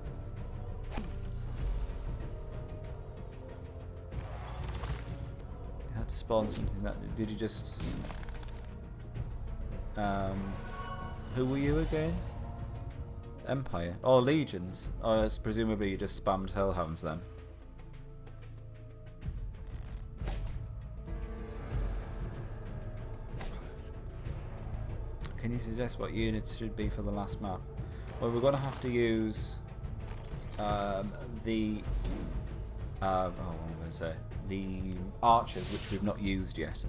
You had to spawn something that... Did you just... who were you again? Empire. Oh, legions. Oh, yes, presumably you just spammed hellhounds then. Can you suggest what units should be for the last map? Well, we're going to have to use the archers, which we've not used yet,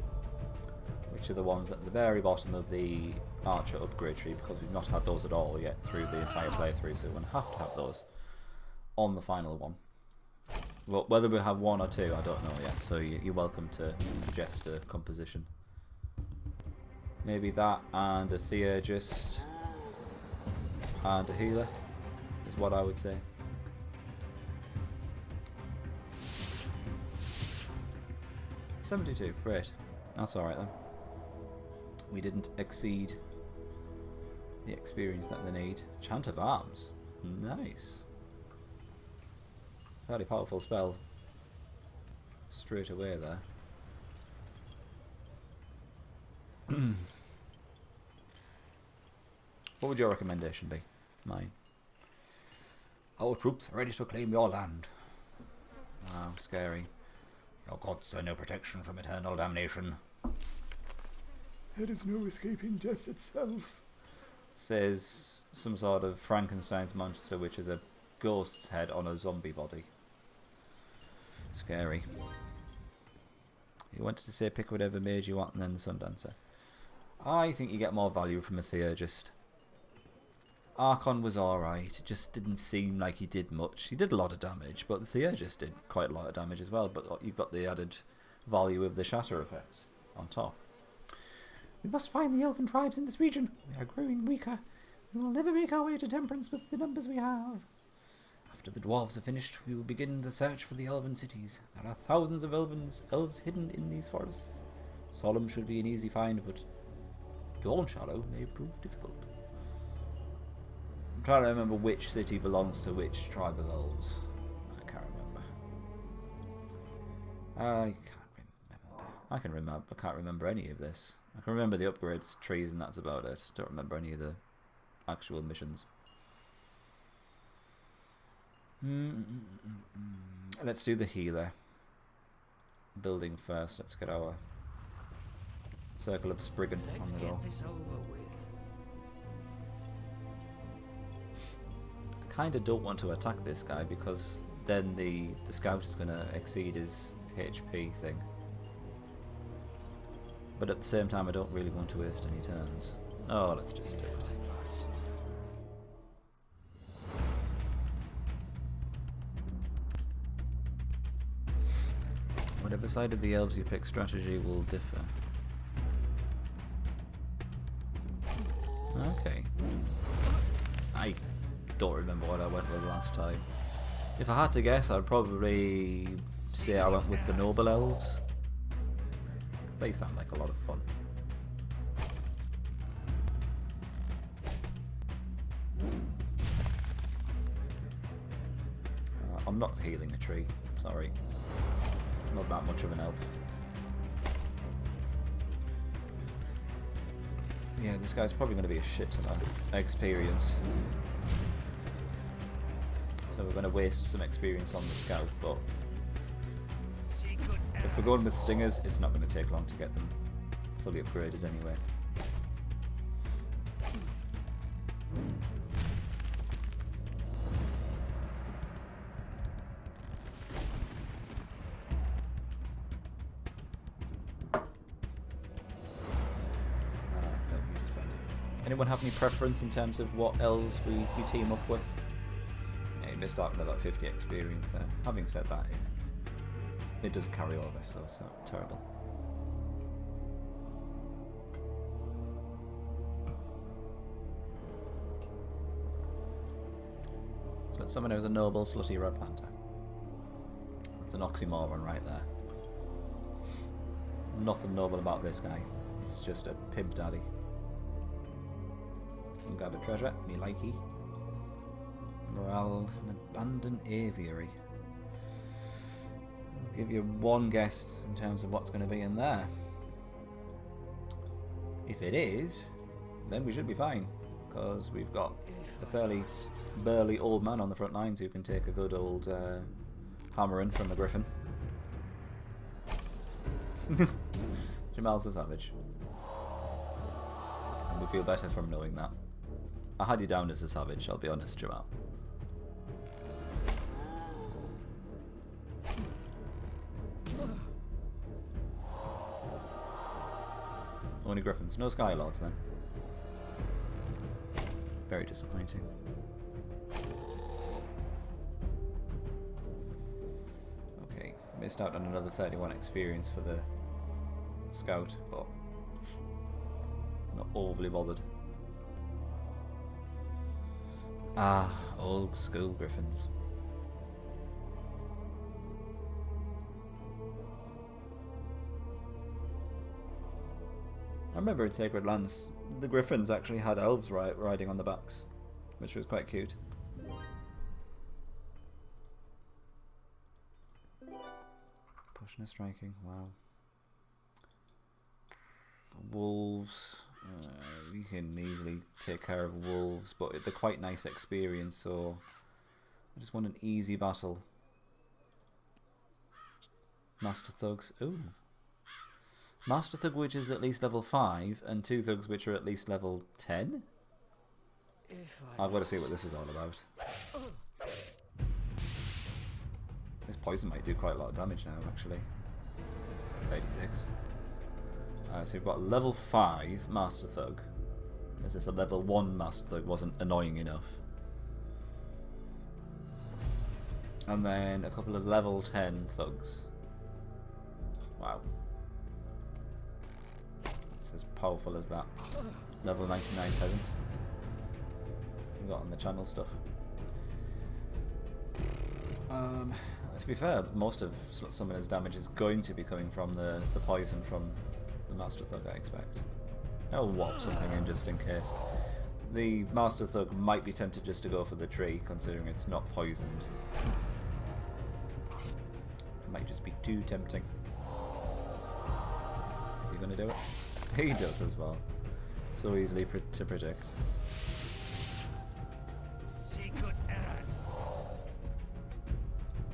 which are the ones at the very bottom of the archer upgrade tree, because we've not had those at all yet through the entire playthrough, so we're going to have those on the final one. Well, whether we have one or two, I don't know yet, so you're welcome to suggest a composition. Maybe that and a Theurgist and a healer is what I would say. $72, great. That's alright then. We didn't exceed the experience that they need. Chant of Arms. Nice. It's a fairly powerful spell. Straight away there. What would your recommendation be? Mine. Our troops are ready to claim your land. Wow, scary. Your gods are no protection from eternal damnation. There is no escaping death itself. Says some sort of Frankenstein's monster, which is a ghost's head on a zombie body. Scary. You wanted to say pick whatever mage you want and then the Sundancer. I think you get more value from a Theurgist. Archon was alright, it just didn't seem like he did much. He did a lot of damage, but the Theurgist did quite a lot of damage as well, but you've got the added value of the shatter effect on top. We must find the elven tribes in this region. We are growing weaker. We will never make our way to Temperance with the numbers we have. After the dwarves are finished, we will begin the search for the elven cities. There are thousands of elves hidden in these forests. Solemn should be an easy find, but Dawnshallow may prove difficult. I'm trying to remember which city belongs to which tribe of elves. I can't remember. I can remember. I can't remember any of this. I can remember the upgrades trees and that's about it. Don't remember any of the actual missions. Let's do the healer. Building first. Let's get our Circle of Spriggan on the door. I kinda don't want to attack this guy because then the scout is gonna exceed his HP thing. But at the same time I don't really want to waste any turns. Oh, let's just do it. Whatever side of the elves you pick, strategy will differ. Okay. I don't remember what I went with last time. If I had to guess, I'd probably say I went with the noble elves. They sound like a lot of fun. I'm not healing a tree, sorry. Not that much of an elf. Yeah, this guy's probably going to be a shit ton of experience. So we're going to waste some experience on the scout, but if we're going with stingers, it's not going to take long to get them fully upgraded anyway. Anyone have any preference in terms of what elves we team up with? Yeah, you missed out on about 50 experience there. Having said that, it doesn't carry over, so it's not terrible. So let's summon as a noble, slutty red panther. That's an oxymoron right there. Nothing noble about this guy. He's just a pimp daddy. Unguarded treasure, me likey. Morale, an abandoned aviary. I'll give you one guess in terms of what's going to be in there. If it is, then we should be fine, because we've got a fairly burly old man on the front lines who can take a good old hammering from a griffin. Jamal's a savage. And we feel better from knowing that. I had you down as a savage, I'll be honest, Jamal. Only griffins, no skylords then. Very disappointing. Okay, missed out on another 31 experience for the scout, but not overly bothered. Ah, old school griffins. I remember in Sacred Lands, the griffins actually had elves riding on the backs, which was quite cute. Pushing and striking, wow. Wolves. We can easily take care of wolves, but they're quite nice experience, so I just want an easy battle. Master Thugs. Ooh. Master Thug which is at least level 5, and 2 Thugs which are at least level 10? I've got to see what this is all about. This poison might do quite a lot of damage now, actually. 86. So we've got level 5 Master Thug. As if a level 1 Master Thug wasn't annoying enough. And then a couple of level 10 Thugs. Wow. It's as powerful as that. Level 99 Peasant. We've got on the channel stuff. To be fair, most of Summoner's damage is going to be coming from the poison from the Master Thug, I expect. I'll whop something in just in case. The Master Thug might be tempted just to go for the tree, considering it's not poisoned. It might just be too tempting. Is he going to do it? He does as well. So easily to predict.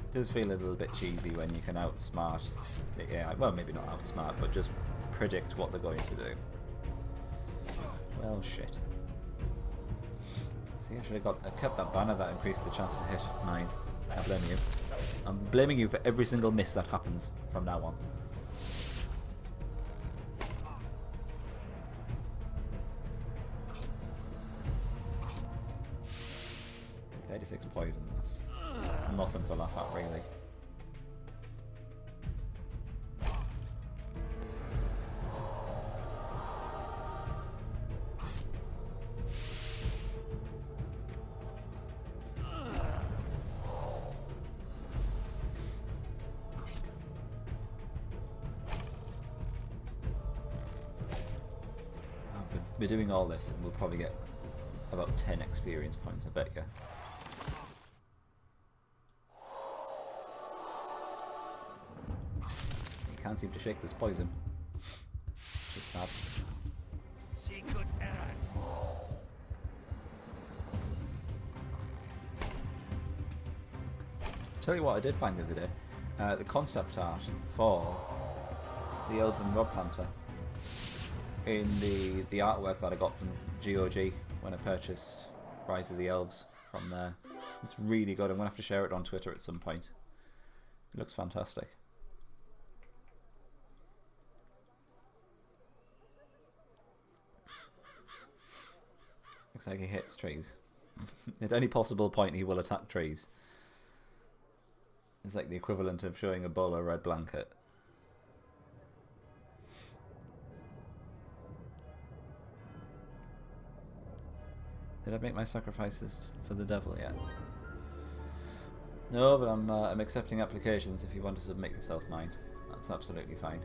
It does feel a little bit cheesy when you can outsmart the AI. Well, maybe not outsmart, but just predict what they're going to do. Well, shit. See, I should have kept that banner that increased the chance to hit mine. I blame you. I'm blaming you for every single miss that happens from now on. 86 poison. That's nothing to laugh at, really. We're doing all this and we'll probably get about 10 experience points, I bet you. You can't seem to shake this poison. Which is sad. Secret errand. Tell you what I did find the other day. The concept art for the Elven Rod Planter in the artwork that I got from GOG when I purchased Rise of the Elves from there. It's really good. I'm going to have to share it on Twitter at some point. It looks fantastic. Looks like he hits trees. At any possible point he will attack trees. It's like the equivalent of showing a bull a red blanket. Did I make my sacrifices for the devil yet? No, but I'm accepting applications if you want to submit yourself mine. That's absolutely fine.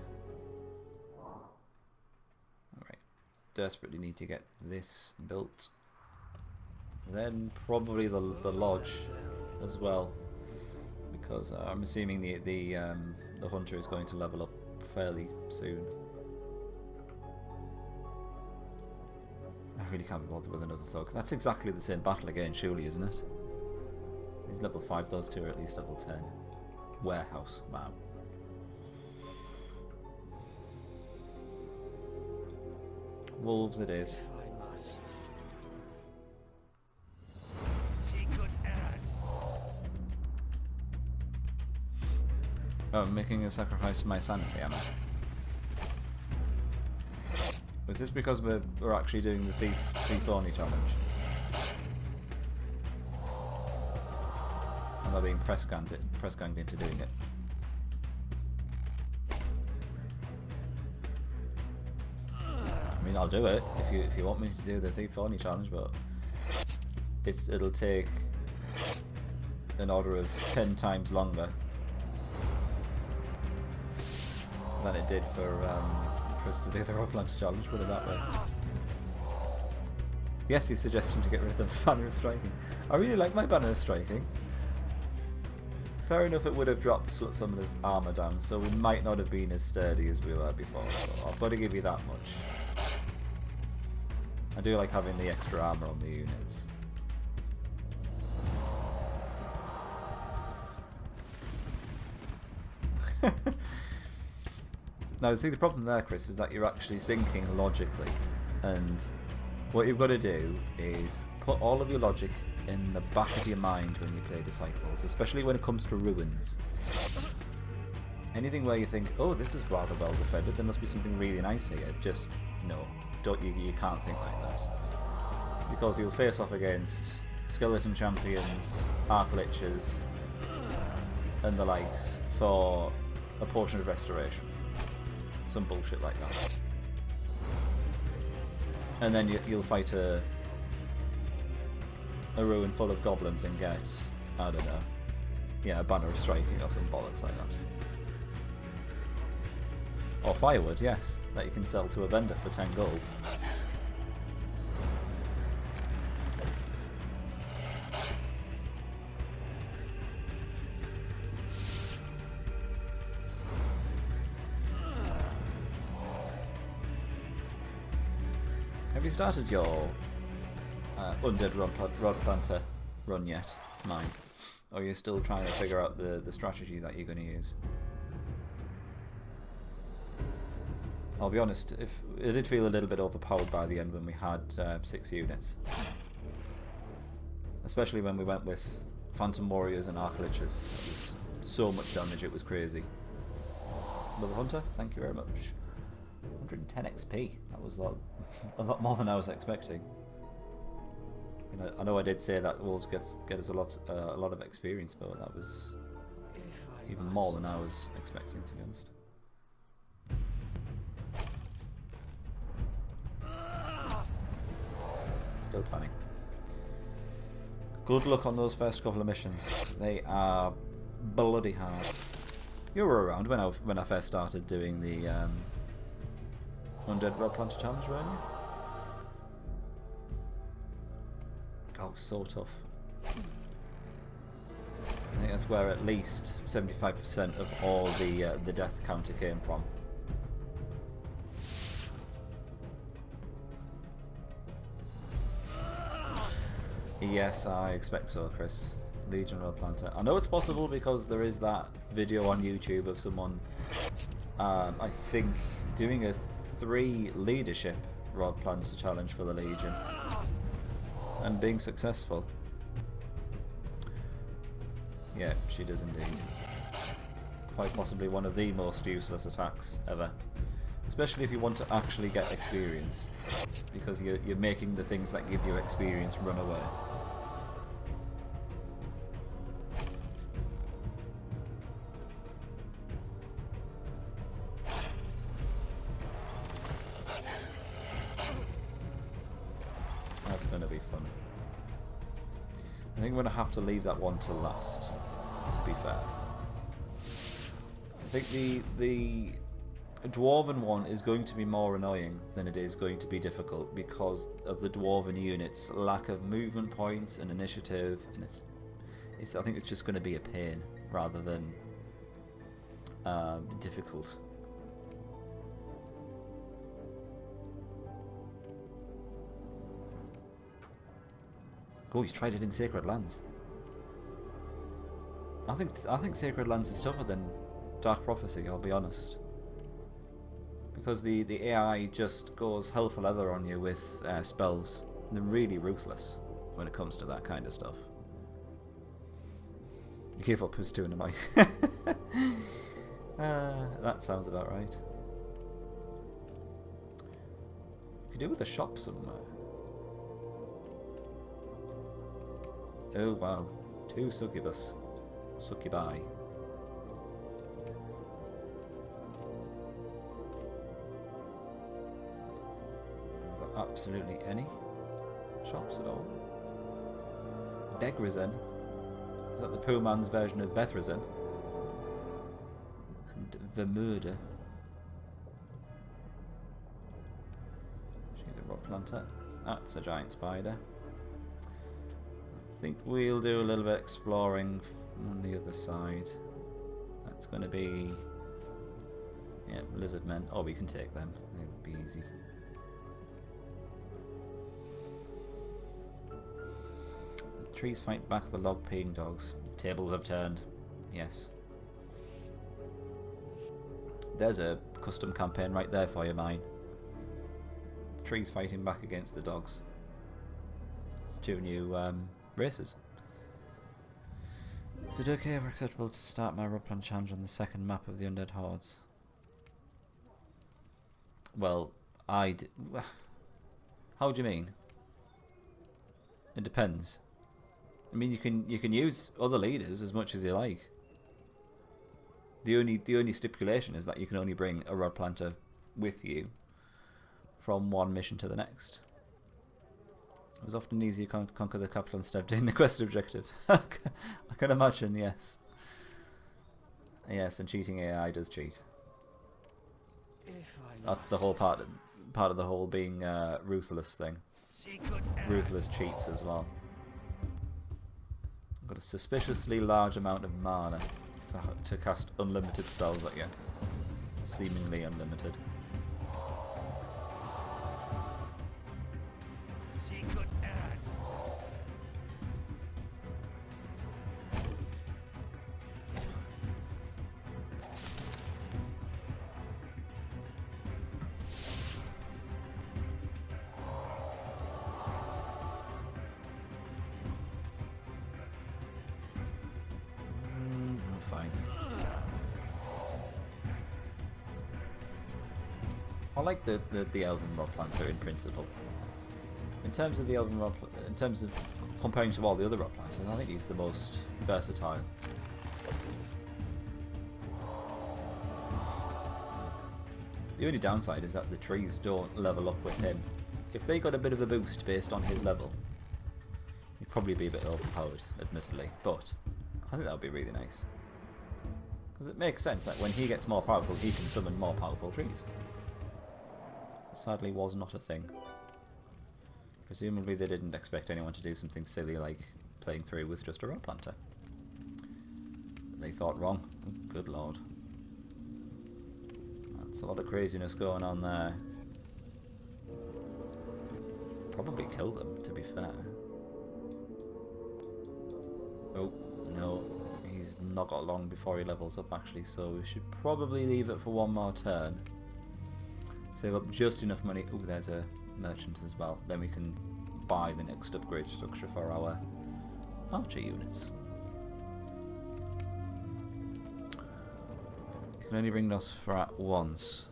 Alright. Desperately need to get this built. Then probably the lodge as well. Because I'm assuming the hunter is going to level up fairly soon. I really can't be bothered with another thug. That's exactly the same battle again, surely, isn't it? He's level 5, those two are at least level 10. Warehouse, wow. Wolves it is. If I must. Secret errand. Oh, I'm making a sacrifice for my sanity, am I? Is this because we're actually doing the Thief Thorny challenge? Am I being press ganged into doing it? I mean, I'll do it if you want me to do the Thief Thorny challenge, but it'll take an order of 10 times longer than it did for us to do the Rod Planter challenge, put it that way. Yes, he's suggesting to get rid of the Banner of Striking. I really like my Banner of Striking. Fair enough, it would have dropped some of his armour down, so we might not have been as sturdy as we were before, so I've got to give you that much. I do like having the extra armour on the units. Now, see, the problem there, Chris, is that you're actually thinking logically, and what you've got to do is put all of your logic in the back of your mind when you play Disciples, especially when it comes to ruins. Anything where you think, oh, this is rather well defended, there must be something really nice here. Just, no, you can't think like that. Because you'll face off against skeleton champions, arc lichers, and the likes for a portion of restoration. Some bullshit like that. And then you'll fight a ruin full of goblins and get, I don't know, yeah, a Banner of Striking or some bollocks like that. Or firewood, yes, that you can sell to a vendor for 10 gold. Have you started your Undead Rod Planter run yet, mine? Or are you still trying to figure out the strategy that you're going to use? I'll be honest, it did feel a little bit overpowered by the end when we had 6 units. Especially when we went with Phantom Warriors and Arc Lichers. It was so much damage, it was crazy. Mother Hunter, thank you very much. 110 XP, that was a lot more than I was expecting. You know, I know I did say that Wolves get us a lot of experience, but that was even more than I was expecting, to be honest. Still planning. Good luck on those first couple of missions. They are bloody hard. You were around when I first started doing the Undead Rod Planter challenge, weren't you? Oh, so tough. I think that's where at least 75% of all the death counter came from. Yes, I expect so, Chris. Legion Road Planter. I know it's possible because there is that video on YouTube of someone, I think, doing a 3 leadership Rod Planter challenge for the Legion and being successful. Yeah, she does indeed. Quite possibly one of the most useless attacks ever. Especially if you want to actually get experience. Because you're making the things that give you experience run away. That's going to be fun. I think I'm going to have to leave that one till last, to be fair. I think the Dwarven one is going to be more annoying than it is going to be difficult because of the Dwarven unit's lack of movement points and initiative, and I think it's just going to be a pain rather than difficult. Oh, you tried it in Sacred Lands. I think Sacred Lands is tougher than Dark Prophecy, I'll be honest. Because the AI just goes hell for leather on you with spells. And they're really ruthless when it comes to that kind of stuff. You gave up who's doing am I? That sounds about right. You could do with a shop somewhere. Oh wow, 2 succubus. Succubi. Got absolutely any shops at all. Begrizen. Is that the poor man's version of Bethrizen? And Vermurder. She's a rock planter. That's a giant spider. I think we'll do a little bit exploring on the other side. That's going to be... yeah, lizard men. Oh, we can take them. They'll be easy. The trees fight back the log-peeing dogs. The tables have turned. Yes. There's a custom campaign right there for you, mine. The trees fighting back against the dogs. It's 2 new races. Is it okay or acceptable to start my Rubplan challenge on the second map of the Undead Hordes? Well, how do you mean? It depends. I mean, you can use other leaders as much as you like. The only stipulation is that you can only bring a Rod Planter with you from one mission to the next. It was often easier to conquer the capital instead of doing the quest objective. I can imagine, yes. Yes, and cheating AI does cheat. That's the whole part of the whole being ruthless thing. Ruthless cheats as well. I've got a suspiciously large amount of mana to cast unlimited spells at you. Seemingly unlimited. Fine. I like the Elven Rod Planter in principle. In terms of the Elven Rod, in terms of comparing to all the other Rod Planters, I think he's the most versatile. The only downside is that the trees don't level up with him. If they got a bit of a boost based on his level, he'd probably be a bit overpowered, admittedly, but I think that would be really nice. Because it makes sense that when he gets more powerful, he can summon more powerful trees. Sadly, was not a thing. Presumably they didn't expect anyone to do something silly like playing through with just a rod planter. They thought wrong. Oh, good lord. That's a lot of craziness going on there. Probably kill them, to be fair. Oh, no. He's not got long before he levels up, actually, so we should probably leave it for one more turn. Save up just enough money. Oh, there's a merchant as well. Then we can buy the next upgrade structure for our archer units. Can only bring Nosferat once.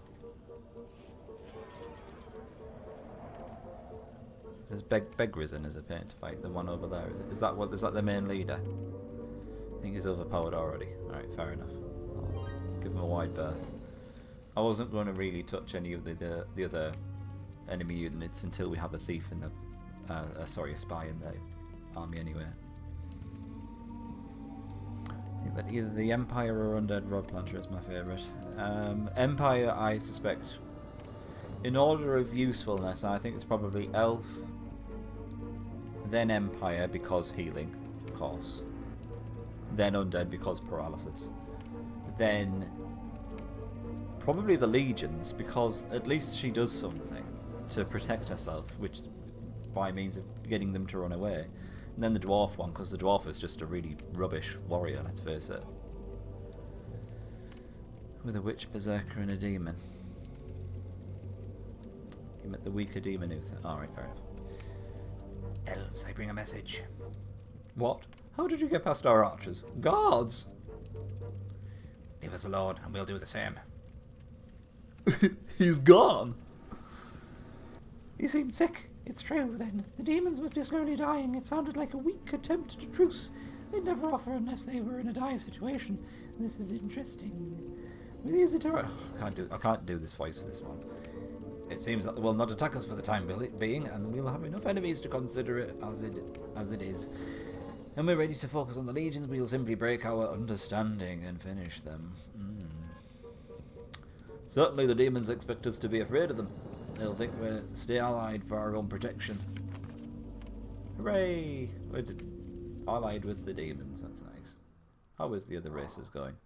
There's Begrisen as a pain to fight. The one over there. Is that what? Is that the main leader? I think he's overpowered already. Alright, fair enough. I'll give him a wide berth. I wasn't going to really touch any of the other enemy units until we have a thief in the a spy in the army anyway. I think that either the Empire or Undead Rod Planter is my favourite. Empire, I suspect, in order of usefulness, I think it's probably Elf, then Empire because healing, of course, then Undead because paralysis, then probably the Legions because at least she does something to protect herself, which by means of getting them to run away. And then the Dwarf one, because the Dwarf is just a really rubbish warrior, let's face it. With a Witch, Berserker and a Demon. You met the weaker Demon Uther. Alright, fair enough. Elves, I bring a message. What? How did you get past our archers? Guards! Leave us alone and we'll do the same. He's gone! He seemed sick. It's true, then. The demons must be slowly dying. It sounded like a weak attempt at a truce. They'd never offer unless they were in a dire situation. This is interesting. We'll use it to... I can't do this voice for this one. It seems that they will not attack us for the time being, and we'll have enough enemies to consider it as it is. And we're ready to focus on the legions. We'll simply break our understanding and finish them. Certainly the demons expect us to be afraid of them. They'll think we're stay allied for our own protection. Hooray! We're allied with the demons, that's nice. How is the other races going?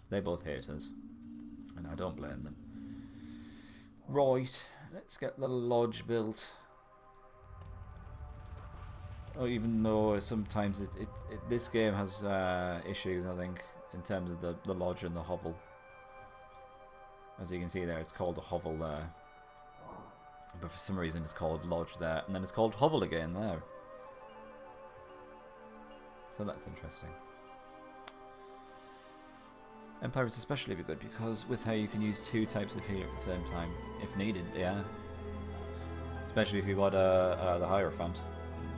They both hate us, and I don't blame them. Right, let's get the lodge built. Oh, even though sometimes this game has issues, I think, in terms of the lodge and the hovel. As you can see there, it's called a hovel there. But for some reason it's called lodge there, and then it's called hovel again there. So that's interesting. Empire is especially good because with her you can use two types of healer at the same time, if needed, yeah. Especially if you've got the Hierophant.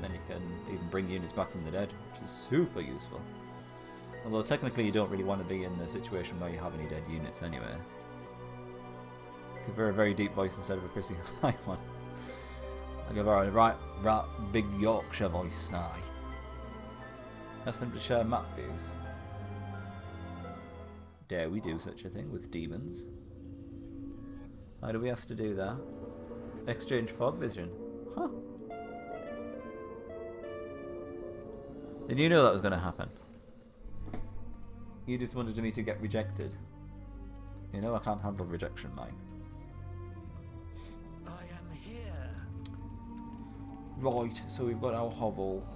Then you can even bring units back from the dead, which is super useful. Although technically you don't really want to be in the situation where you have any dead units anyway. Give her a very deep voice instead of a Chrissy high one. I'll give her a right big Yorkshire voice, aye. Ask them to share map views. Dare we do such a thing with demons? How do we have to do that? Exchange fog vision. Huh. Did you know that was going to happen? You just wanted me to get rejected. You know I can't handle rejection, mate. I am here. Right, so we've got our hovel.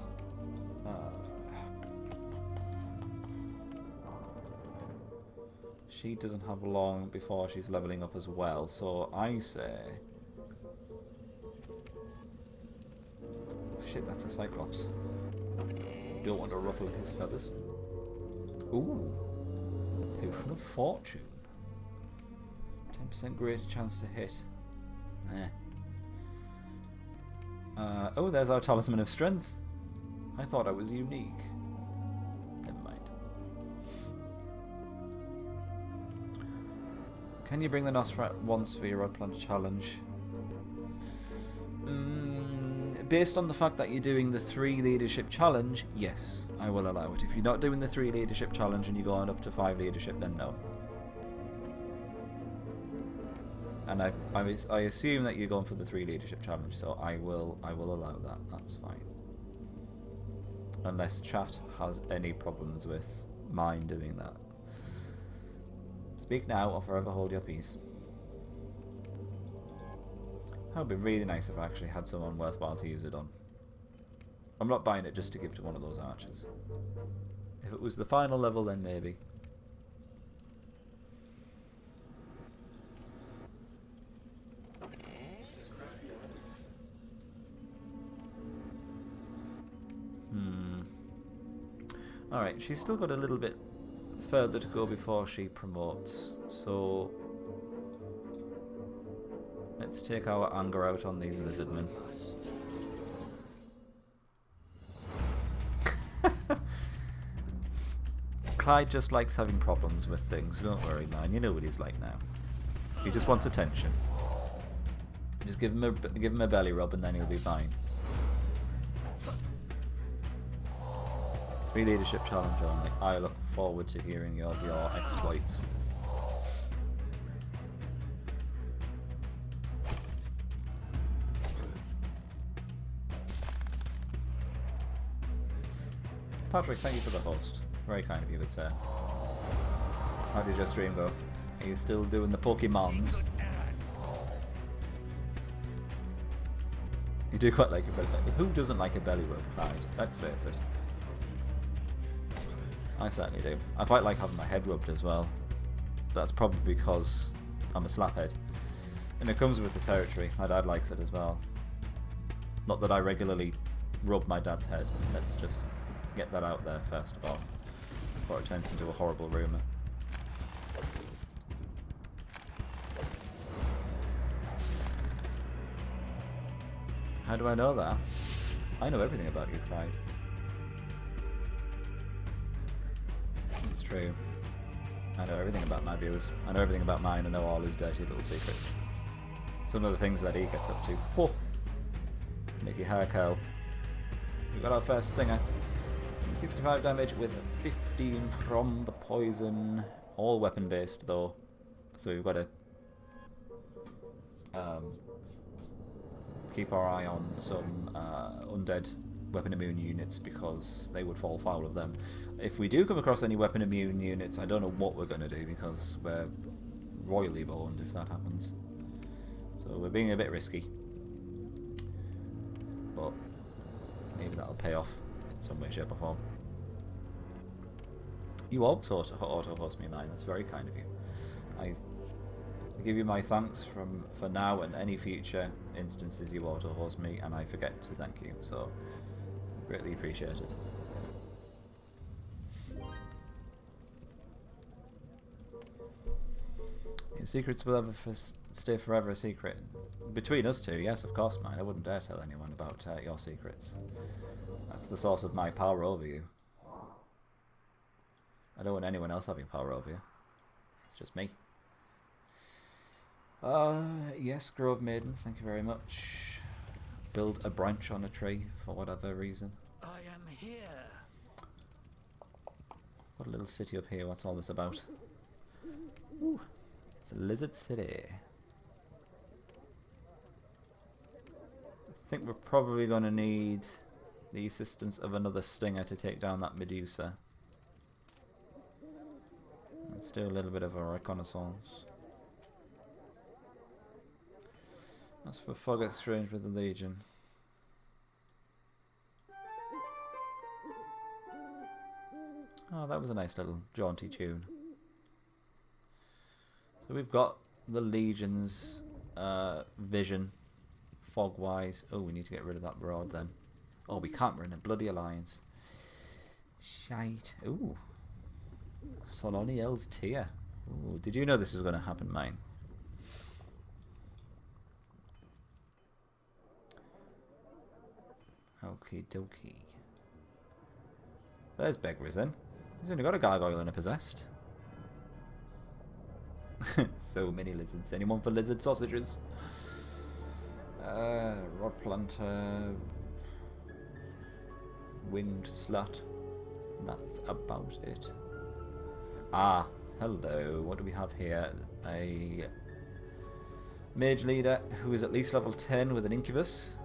She doesn't have long before she's leveling up as well, so I say... Shit, that's a Cyclops. Don't want to ruffle his feathers. Ooh. Potion of Fortune. 10% greater chance to hit. Oh, there's our Talisman of Strength. I thought I was unique. Never mind. Can you bring the Nosferat once for your Rod Plant challenge? Based on the fact that you're doing the 3 leadership challenge, yes, I will allow it. If you're not doing the 3 leadership challenge and you're going up to 5 leadership, then no. And I assume that you're going for the 3 leadership challenge, so I will allow that. That's fine. Unless chat has any problems with mine doing that. Speak now or forever hold your peace. That would be really nice if I actually had someone worthwhile to use it on. I'm not buying it just to give to one of those archers. If it was the final level, then maybe. Alright, she's still got a little bit further to go before she promotes, so let's take our anger out on these lizardmen. Clyde just likes having problems with things, don't worry man, you know what he's like now. He just wants attention. Just give him a belly rub and then he'll be fine. 3 leadership challenge only. I look forward to hearing of your exploits. Patrick, thank you for the host. Very kind of you, good sir. How did your stream go? Are you still doing the Pokemons? You do quite like a belly rub. Who doesn't like a belly rub, Clyde? Let's face it. I certainly do. I quite like having my head rubbed as well. That's probably because I'm a slaphead. And it comes with the territory. My dad likes it as well. Not that I regularly rub my dad's head. Let's just get that out there first of all, before it turns into a horrible rumour. How do I know that? I know everything about you, Clyde. It's true. I know everything about my viewers. I know everything about mine. I know all his dirty little secrets. Some of the things that he gets up to. Whoa! Nicky hair curl. We got our first stinger. 65 damage with 15 from the poison. All weapon based though. So we've got to keep our eye on some undead weapon immune units because they would fall foul of them. If we do come across any weapon immune units, I don't know what we're going to do because we're royally boned if that happens. So we're being a bit risky. But maybe that'll pay off in some way, shape or form. You also auto-host me, mine. That's very kind of you. I give you my thanks for now and any future instances you auto-host me, and I forget to thank you, so greatly appreciated. Your secrets will ever stay forever a secret. Between us two, yes, of course, mine. I wouldn't dare tell anyone about your secrets. That's the source of my power over you. I don't want anyone else having power over you. It's just me. Yes, Grove Maiden, thank you very much. Build a branch on a tree for whatever reason. I am here. Got a little city up here, what's all this about? Ooh, it's a lizard city. I think we're probably going to need the assistance of another stinger to take down that Medusa. Let's do a little bit of a reconnaissance. That's for fog exchange with the Legion. Oh, that was a nice little jaunty tune. So we've got the Legion's vision, fog-wise. Oh, we need to get rid of that broad then. Oh, we can't. We're in a bloody alliance. Shite. Ooh. Soloniel's Tear. Ooh, did you know this was going to happen, mine? Okie dokie. There's Begrizen. He's only got a gargoyle and a possessed. So many lizards. Anyone for lizard sausages? Rod planter. Winged slut. That's about it. Ah, hello. What do we have here? A Mage leader who is at least level 10 with an incubus.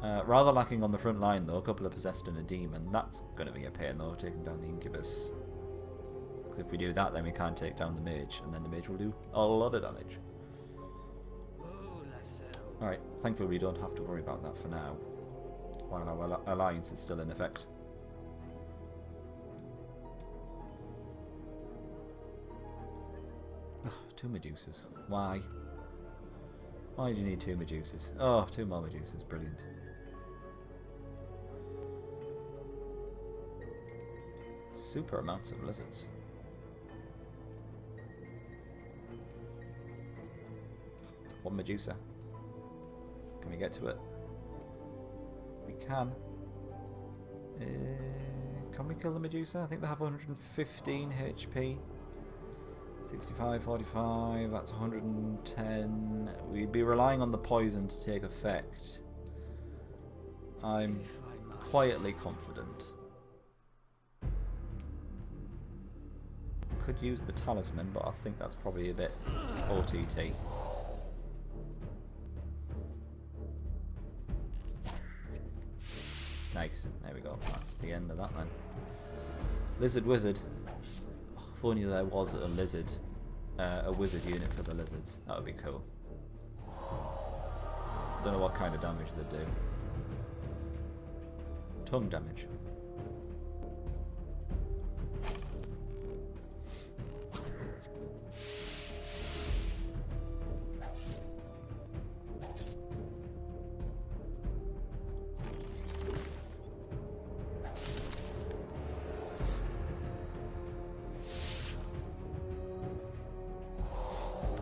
Rather lacking on the front line though, a couple of possessed and a demon. That's going to be a pain though, taking down the incubus. Because if we do that, then we can't take down the mage, and then the mage will do a lot of damage. Alright, thankfully we don't have to worry about that for now, while our alliance is still in effect. Ugh, 2 Medusas. Why? Why do you need 2 Medusas? Oh, 2 more Medusas. Brilliant. Super amounts of lizards. One Medusa. Can we get to it? We can. Can we kill the Medusa? I think they have 115 HP. 65, 45, that's 110. We'd be relying on the poison to take effect. I'm quietly confident. Could use the talisman, but I think that's probably a bit OTT. Nice, there we go. That's the end of that then. Lizard Wizard. Oh, if only there was a lizard, a wizard unit for the lizards. That would be cool. Don't know what kind of damage they do. Tongue damage.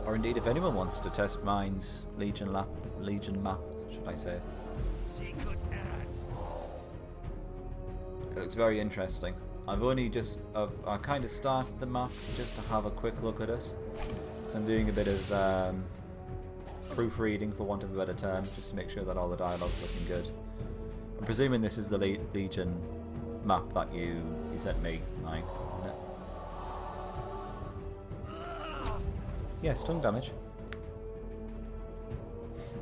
Or indeed, if anyone wants to test Mine's Legion map, should I say? It looks very interesting. I kind of started the map just to have a quick look at it. So I'm doing a bit of proofreading, for want of a better term, just to make sure that all the dialogue's looking good. I'm presuming this is the Legion map that you sent me, Mike, isn't it? Yes, tongue damage.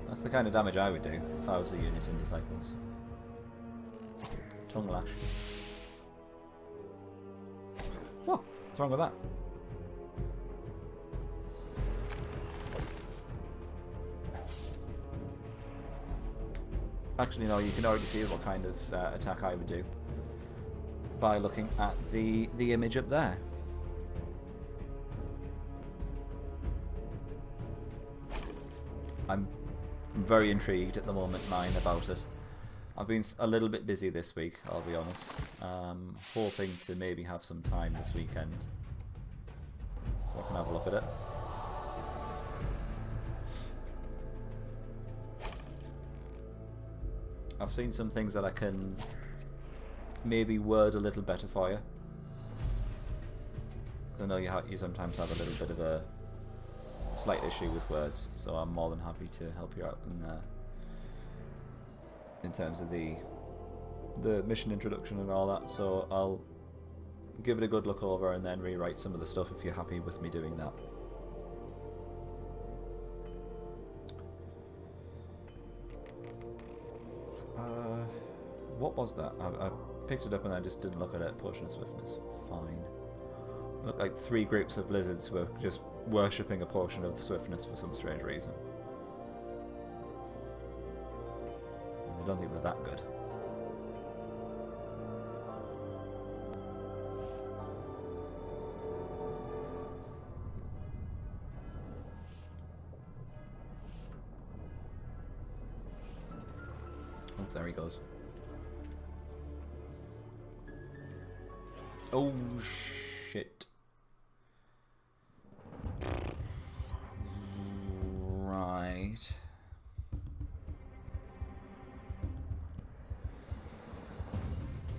That's the kind of damage I would do if I was a unit in Disciples. Tongue lash. Oh, what's wrong with that? Actually, no, you can already see what kind of attack I would do by looking at the image up there. I'm very intrigued at the moment, Mine, about it. I've been a little bit busy this week, I'll be honest. Hoping to maybe have some time this weekend, so I can have a look at it. I've seen some things that I can maybe word a little better for you. I know you sometimes have a little bit of a slight issue with words, so I'm more than happy to help you out in terms of the mission introduction and all that. So I'll give it a good look over and then rewrite some of the stuff if you're happy with me doing that. What was that? I picked it up and I just didn't look at it. Potion of Swiftness. Fine. Looked like 3 groups of lizards were just worshipping a potion of swiftness for some strange reason. I don't think they're that good. Oh, there he goes. Oh, shit. Right.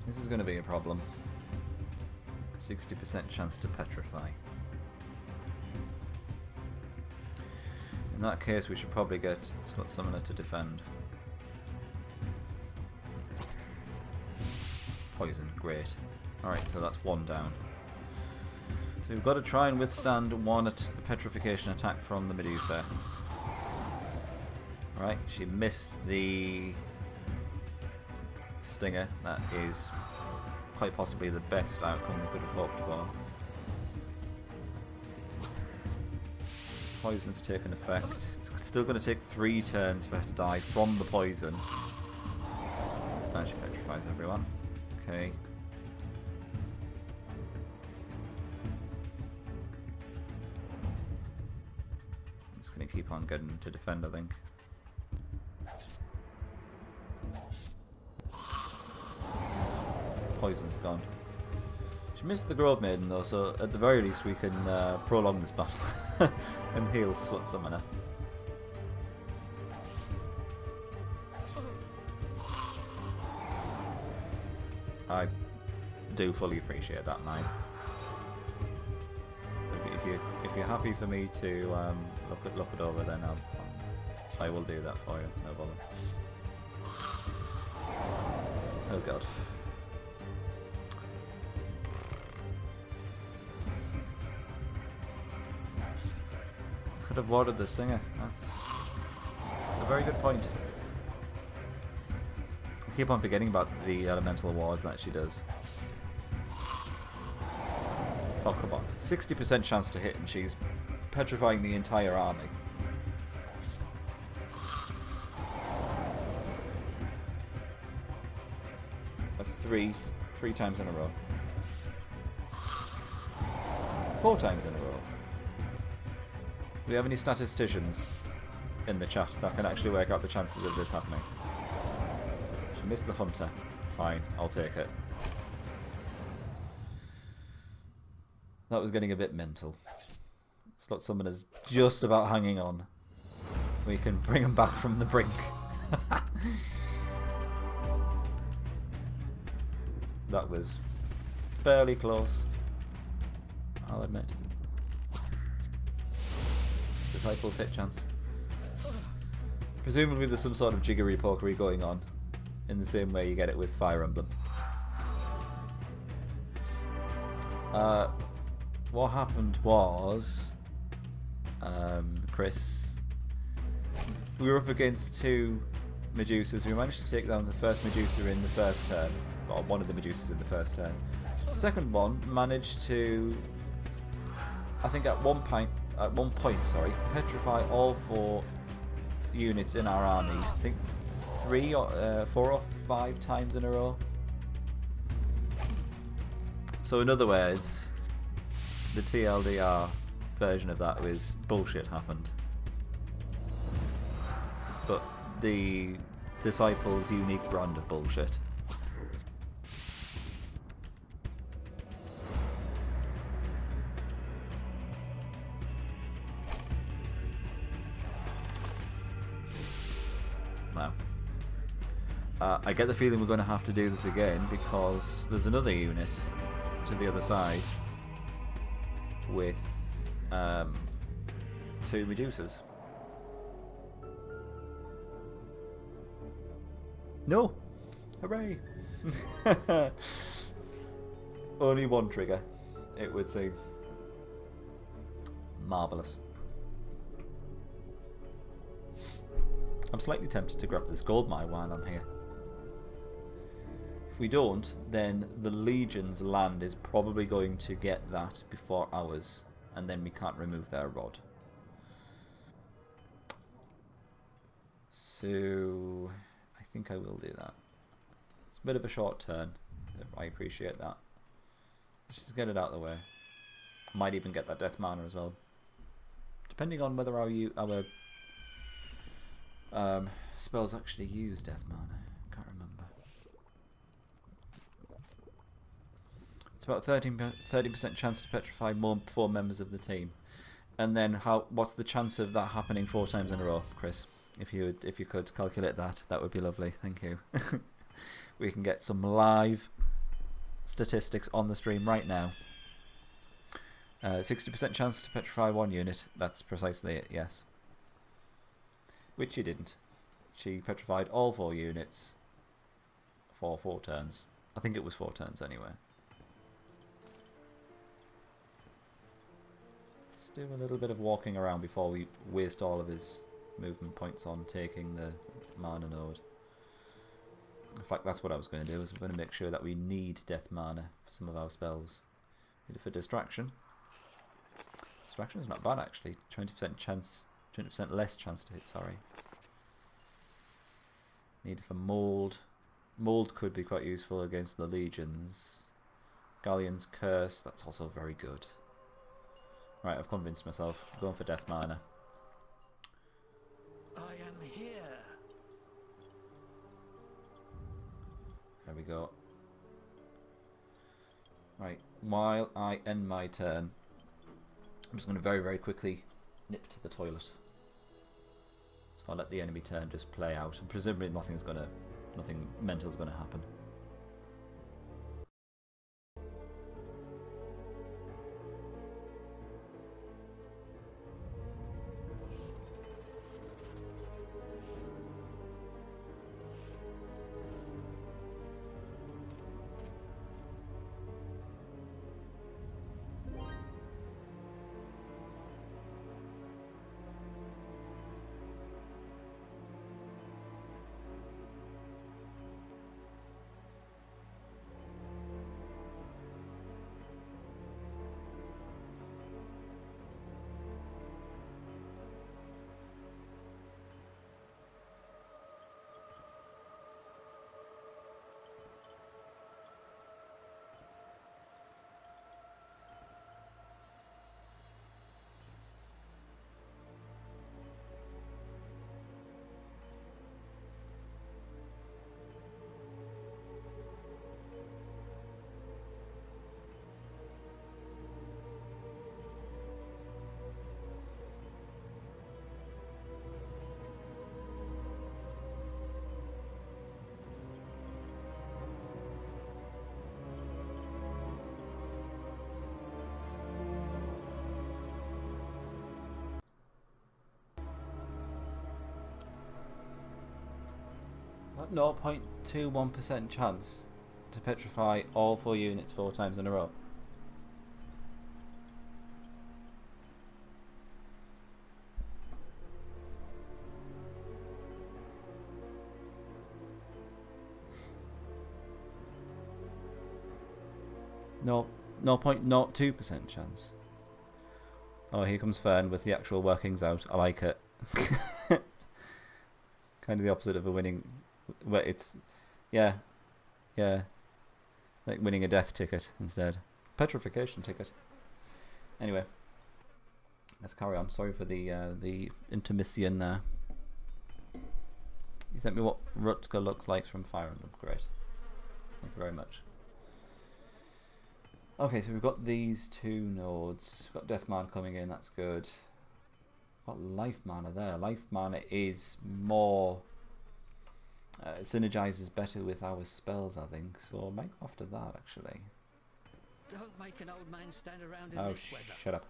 This is going to be a problem. 60% chance to petrify. In that case, we should probably get Scott Summoner to defend. Poison, great. Alright, so that's 1 down. So we've got to try and withstand 1 petrification attack from the Medusa. Right, she missed the stinger. That is quite possibly the best outcome we could have hoped for. Poison's taken effect. It's still going to take 3 turns for her to die from the poison. And she petrifies everyone. Okay. I'm just going to keep on getting to defend, I think. Poison's gone. She missed the Grove Maiden though, so at the very least we can prolong this battle and heal Summoner. I do fully appreciate that, mate. If you're happy for me to look it over, then I will do that for you. It's no bother. Oh god. Could have warded the stinger. That's a very good point. I keep on forgetting about the elemental wards that she does. Oh come on, 60% chance to hit, and she's petrifying the entire army. That's three times in a row. 4 times in a row. Do we have any statisticians in the chat that can actually work out the chances of this happening? She missed the hunter. Fine, I'll take it. That was getting a bit mental. Slot Summoner's just about hanging on. We can bring him back from the brink. That was fairly close, I'll admit. Disciples hit chance. Presumably there's some sort of jiggery-pokery going on, in the same way you get it with Fire Emblem. What happened was, Chris, we were up against 2 Medusas. We managed to take down the first Medusa in the first turn, or one of the Medusas in the first turn. The second one managed to, I think at one point, petrify all 4 units in our army. I think 4 or 5 times in a row. So in other words, the TLDR version of that was bullshit happened. But the Disciples' unique brand of bullshit. Wow. I get the feeling we're going to have to do this again because there's another unit to the other side with 2 Medusas. No! Hooray! Only 1 trigger, it would seem. Marvellous. I'm slightly tempted to grab this gold mine while I'm here. If we don't, then the Legion's land is probably going to get that before ours, and then we can't remove their rod. So I think I will do that. It's a bit of a short turn. I appreciate that. Let's just get it out of the way. Might even get that death mana as well, depending on whether our spells actually use death mana. Can't remember. It's about 30% chance to petrify 4 members of the team. And then what's the chance of that happening 4 times in a row, Chris? If you could calculate that, that would be lovely. Thank you. We can get some live statistics on the stream right now. 60% chance to petrify 1 unit. That's precisely it, yes. Which she didn't. She petrified all 4 units for 4 turns. I think it was 4 turns anyway. Let's do a little bit of walking around before we waste all of his movement points on taking the mana node. In fact, that's what I was going to do, is I'm going to make sure that we need death mana for some of our spells. Need it for distraction. Distraction is not bad actually. 20% chance, 20% less chance to hit, sorry. Need it for mold. Mold could be quite useful against the legions. Galleon's Curse, that's also very good. Right, I've convinced myself. I'm going for death mana. I am here. There we go. Right, while I end my turn, I'm just going to very, very quickly nip to the toilet. So I'll let the enemy turn just play out, and presumably nothing mental is going to happen. That 0.21% chance to petrify all 4 units 4 times in a row. No, 0.02% chance. Oh, here comes Fern with the actual workings out. I like it. Kind of the opposite of a winning. Well, it's, yeah, like winning a death ticket instead. Petrification ticket. Anyway, let's carry on. Sorry for the intermission there. You sent me what Rutger looks like from Fire Emblem. Great. Thank you very much. Okay, so we've got these 2 nodes. We've got death mana coming in, that's good. Got life mana there. Life mana is more... synergizes better with our spells, I think. So I might go after that, actually. Don't make an old man stand around in Oh, this weather. shut up.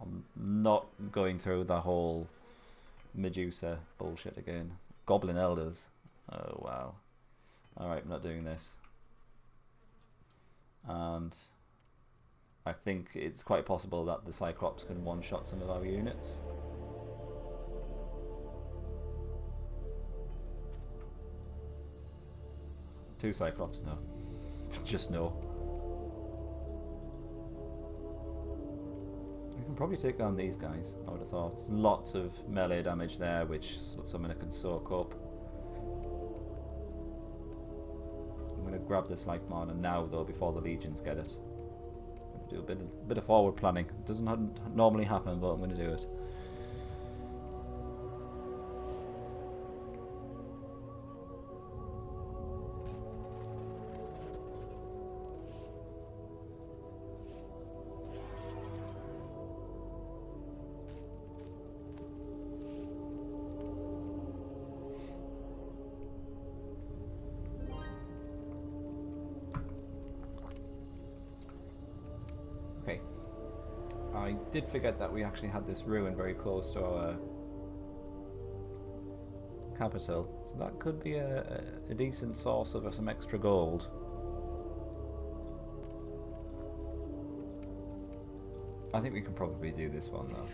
I'm not going through the whole Medusa bullshit again. Goblin Elders. Oh, wow. Alright, I'm not doing this. And I think it's quite possible that the Cyclops can one-shot some of our units. Two Cyclops, no. Just no. We can probably take down these guys, I would have thought. Lots of melee damage there, which Summoner can soak up. I'm going to grab this life mana now, though, before the legions get it. I'm going to do a bit of forward planning. It doesn't normally happen, but I'm going to do it. Okay. I did forget that we actually had this ruin very close to our capital, so that could be a decent source of some extra gold. I think we can probably do this one though.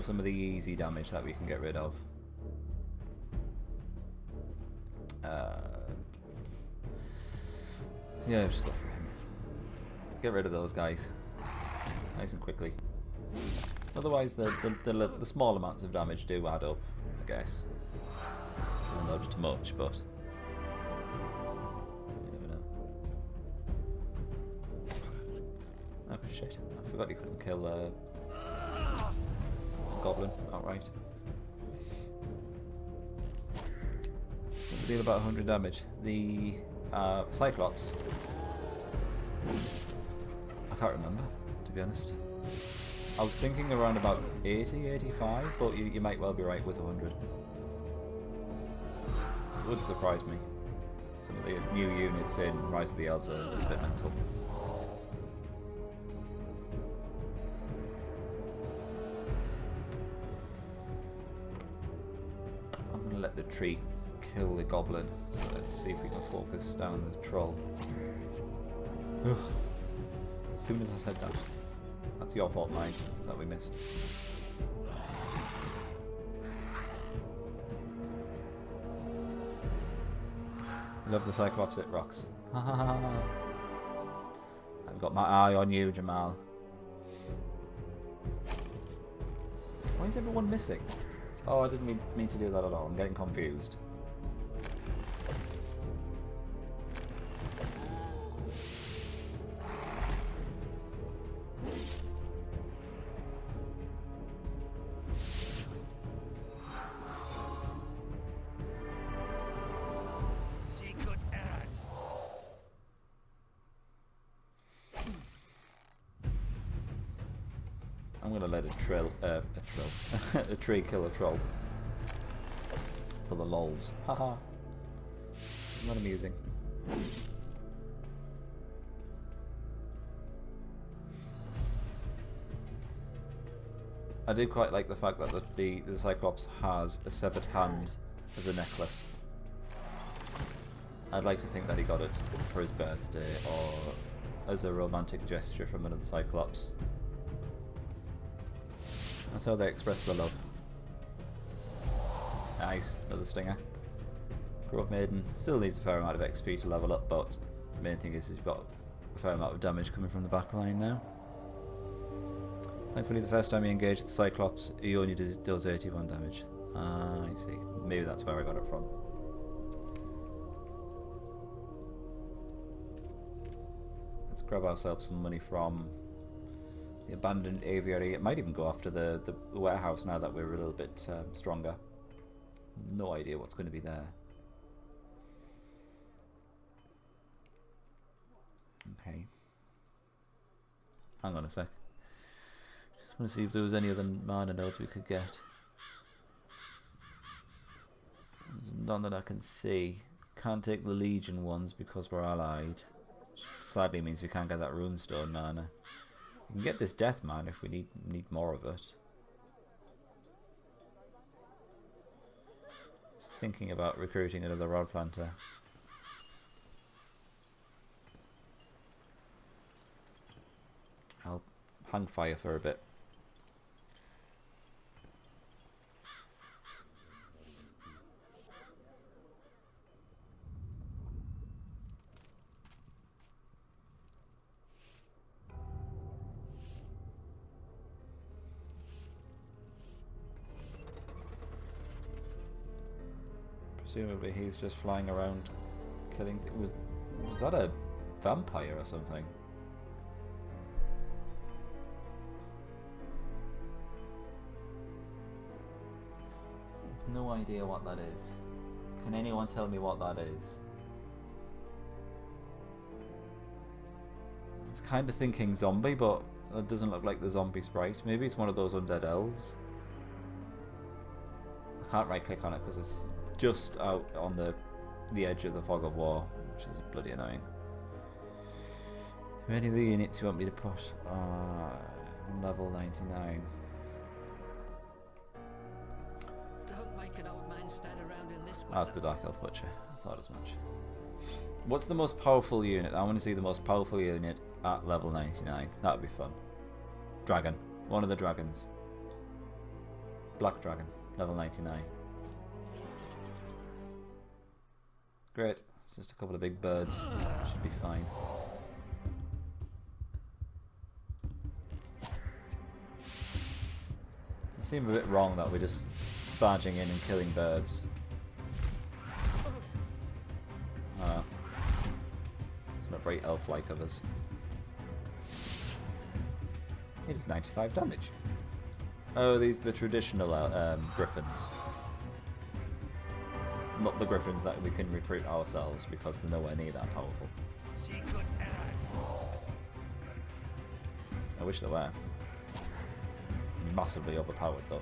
of some of the easy damage that we can get rid of. Yeah, just go for him. Get rid of those guys. Nice and quickly. Otherwise, the small amounts of damage do add up, I guess. Doesn't load too much, but you never know. Oh shit! I forgot you couldn't kill a goblin outright. Deal about 100 damage. The Cyclops. I can't remember, to be honest. I was thinking around about 80, 85, but you might well be right with 100. It wouldn't surprise me. Some of the new units in Rise of the Elves are a bit mental. I'm going to let the tree kill the goblin, so let's see if we can focus down the troll. Ugh. As soon as I said that. That's your fault, mate, that we missed. Love the Cyclops, it rocks. I've got my eye on you, Jamal. Why is everyone missing? Oh, I didn't mean to do that at all. I'm getting confused. I'm gonna let a tree kill a troll. For the lols. Haha. Not amusing. I do quite like the fact that the Cyclops has a severed hand as a necklace. I'd like to think that he got it for his birthday or as a romantic gesture from another Cyclops. That's how they express their love. Nice, another stinger. Grove Maiden still needs a fair amount of XP to level up, but the main thing is he's got a fair amount of damage coming from the back line now. Thankfully the first time he engaged the Cyclops, he only does 81 damage. Ah, I see. Maybe that's where I got it from. Let's grab ourselves some money from the abandoned aviary. It might even go after the warehouse now that we're a little bit stronger. No idea what's going to be there. Okay. Hang on a sec. Just want to see if there was any other mana nodes we could get. None that I can see. Can't take the Legion ones because we're allied. Which sadly means we can't get that runestone mana. We can get this death man if we need more of it. Just thinking about recruiting another rod planter. I'll hang fire for a bit. Presumably he's just flying around killing was that a vampire or something? No idea what that is. Can anyone tell me what that is? I was kind of thinking zombie, but that doesn't look like the zombie sprite. Maybe it's one of those undead elves. I can't right click on it because it's just out on the edge of the fog of war, which is bloody annoying. How many of the units you want me to put? Level 99. Don't make an old man stand around in this That's the Dark Elf Butcher. I thought as much. What's the most powerful unit? I want to see the most powerful unit at level 99. That would be fun. Dragon. One of the dragons. Black Dragon, level 99. Great, it's just a couple of big birds. Should be fine. It seemed a bit wrong that we're just barging in and killing birds. It's not very elf-like of us. It is 95 damage. Oh, these are the traditional griffins. Not the griffins that we can recruit ourselves because they're nowhere near that powerful. I wish they were. Massively overpowered though.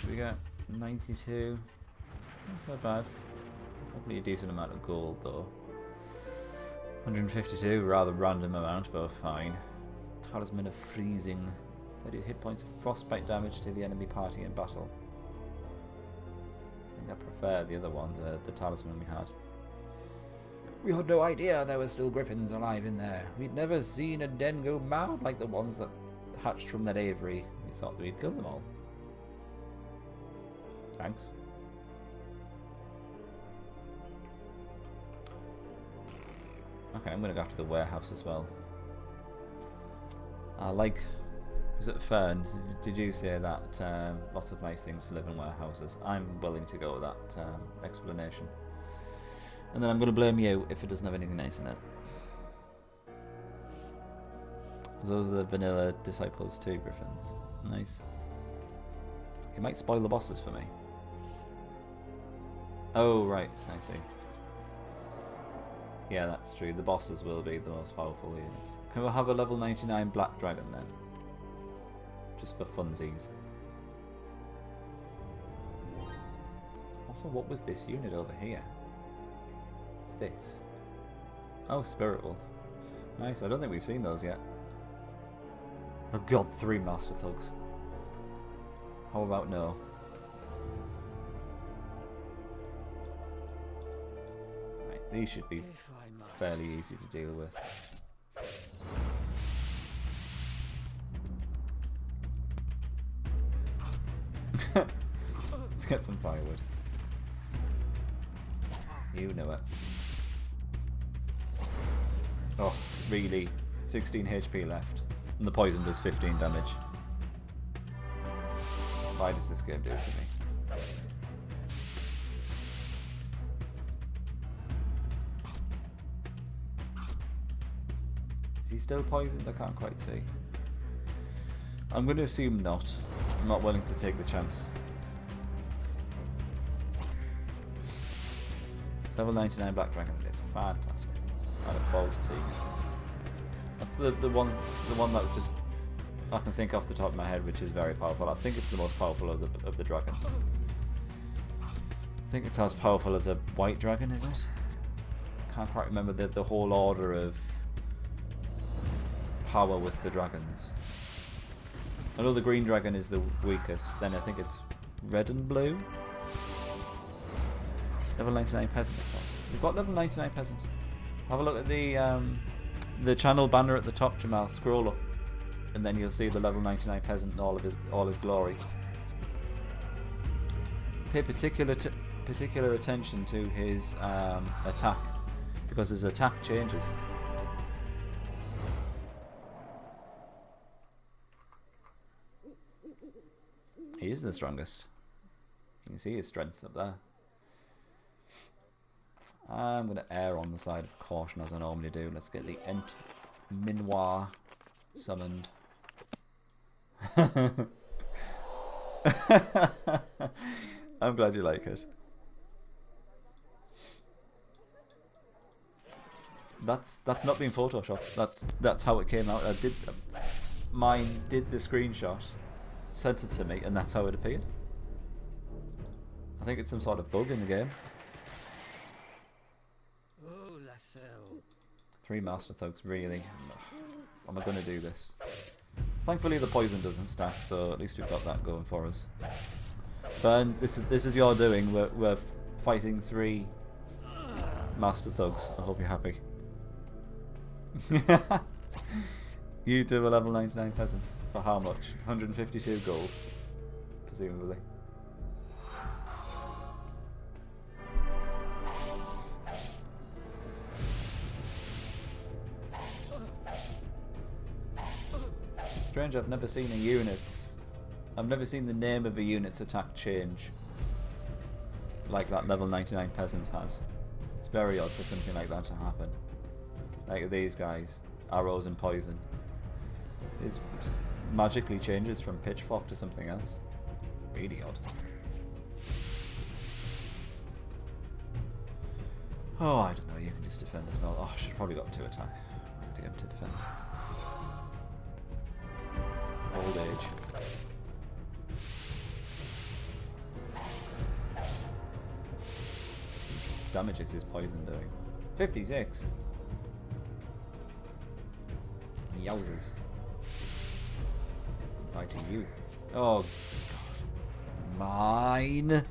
We got 92. That's not bad. Hopefully a decent amount of gold though. 152, rather random amount, but fine. Talisman of Freezing. 30 hit points of frostbite damage to the enemy party in battle. I think I prefer the other one, the talisman we had. We had no idea there were still griffins alive in there. We'd never seen a den go mad like the ones that hatched from that aviary. We thought we'd kill them all. Thanks. Okay, I'm gonna go after the warehouse as well. Was it Fern? Did you say that lots of nice things to live in warehouses? I'm willing to go with that explanation. And then I'm gonna blame you if it doesn't have anything nice in it. Those are the vanilla disciples too, griffins. Nice. You might spoil the bosses for me. Oh, right, I see. Yeah, that's true. The bosses will be the most powerful units. Can we have a level 99 Black Dragon then? Just for funsies. Also, what was this unit over here? What's this? Oh, Spirit Wolf. Nice, I don't think we've seen those yet. Oh god, 3 Master Thugs. How about no? These should be fairly easy to deal with. Let's get some firewood. You know it. Oh, really? 16 HP left. And the poison does 15 damage. Why does this game do it to me? Is he still poisoned? I can't quite see. I'm going to assume not. I'm not willing to take the chance. Level 99 Black Dragon is fantastic. I look forward to seeing it. That's the one that just I can think off the top of my head, which is very powerful. I think it's the most powerful of the dragons. I think it's as powerful as a white dragon, is it? Can't quite remember the whole order of power with the dragons. I know the green dragon is the weakest, then I think it's red and blue. Level 99 peasant, of course. We've got level 99 peasant. Have a look at the channel banner at the top, Jamal. Scroll up, and then you'll see the level 99 peasant in all his glory. Pay particular attention to his attack, because his attack changes. He is the strongest. You can see his strength up there. I'm going to err on the side of caution as I normally do. Let's get the Minoir summoned. I'm glad you like it. That's not being photoshopped. That's how it came out. Mine did the screenshot, sent it to me, and that's how it appeared. I think it's some sort of bug in the game. Oh, Lascelles. 3 Master Thugs, really? Am I going to do this? Thankfully the poison doesn't stack, so at least we've got that going for us. Fern, this is your doing. We're fighting 3 Master Thugs. I hope you're happy. You do a level 99 peasant. For how much? 152 gold, presumably. Strange, I've never seen a unit's... I've never seen the name of a unit's attack change like that level 99 peasant has. It's very odd for something like that to happen. Like these guys, arrows and poison. It magically changes from pitchfork to something else. Really odd. Oh, I don't know, you can just defend as well. Oh, I should have probably got 2 attack. I had to get him to defend. Old age. Damage is his poison doing? 56. Yowzers. Bye to you. Oh god. Mine.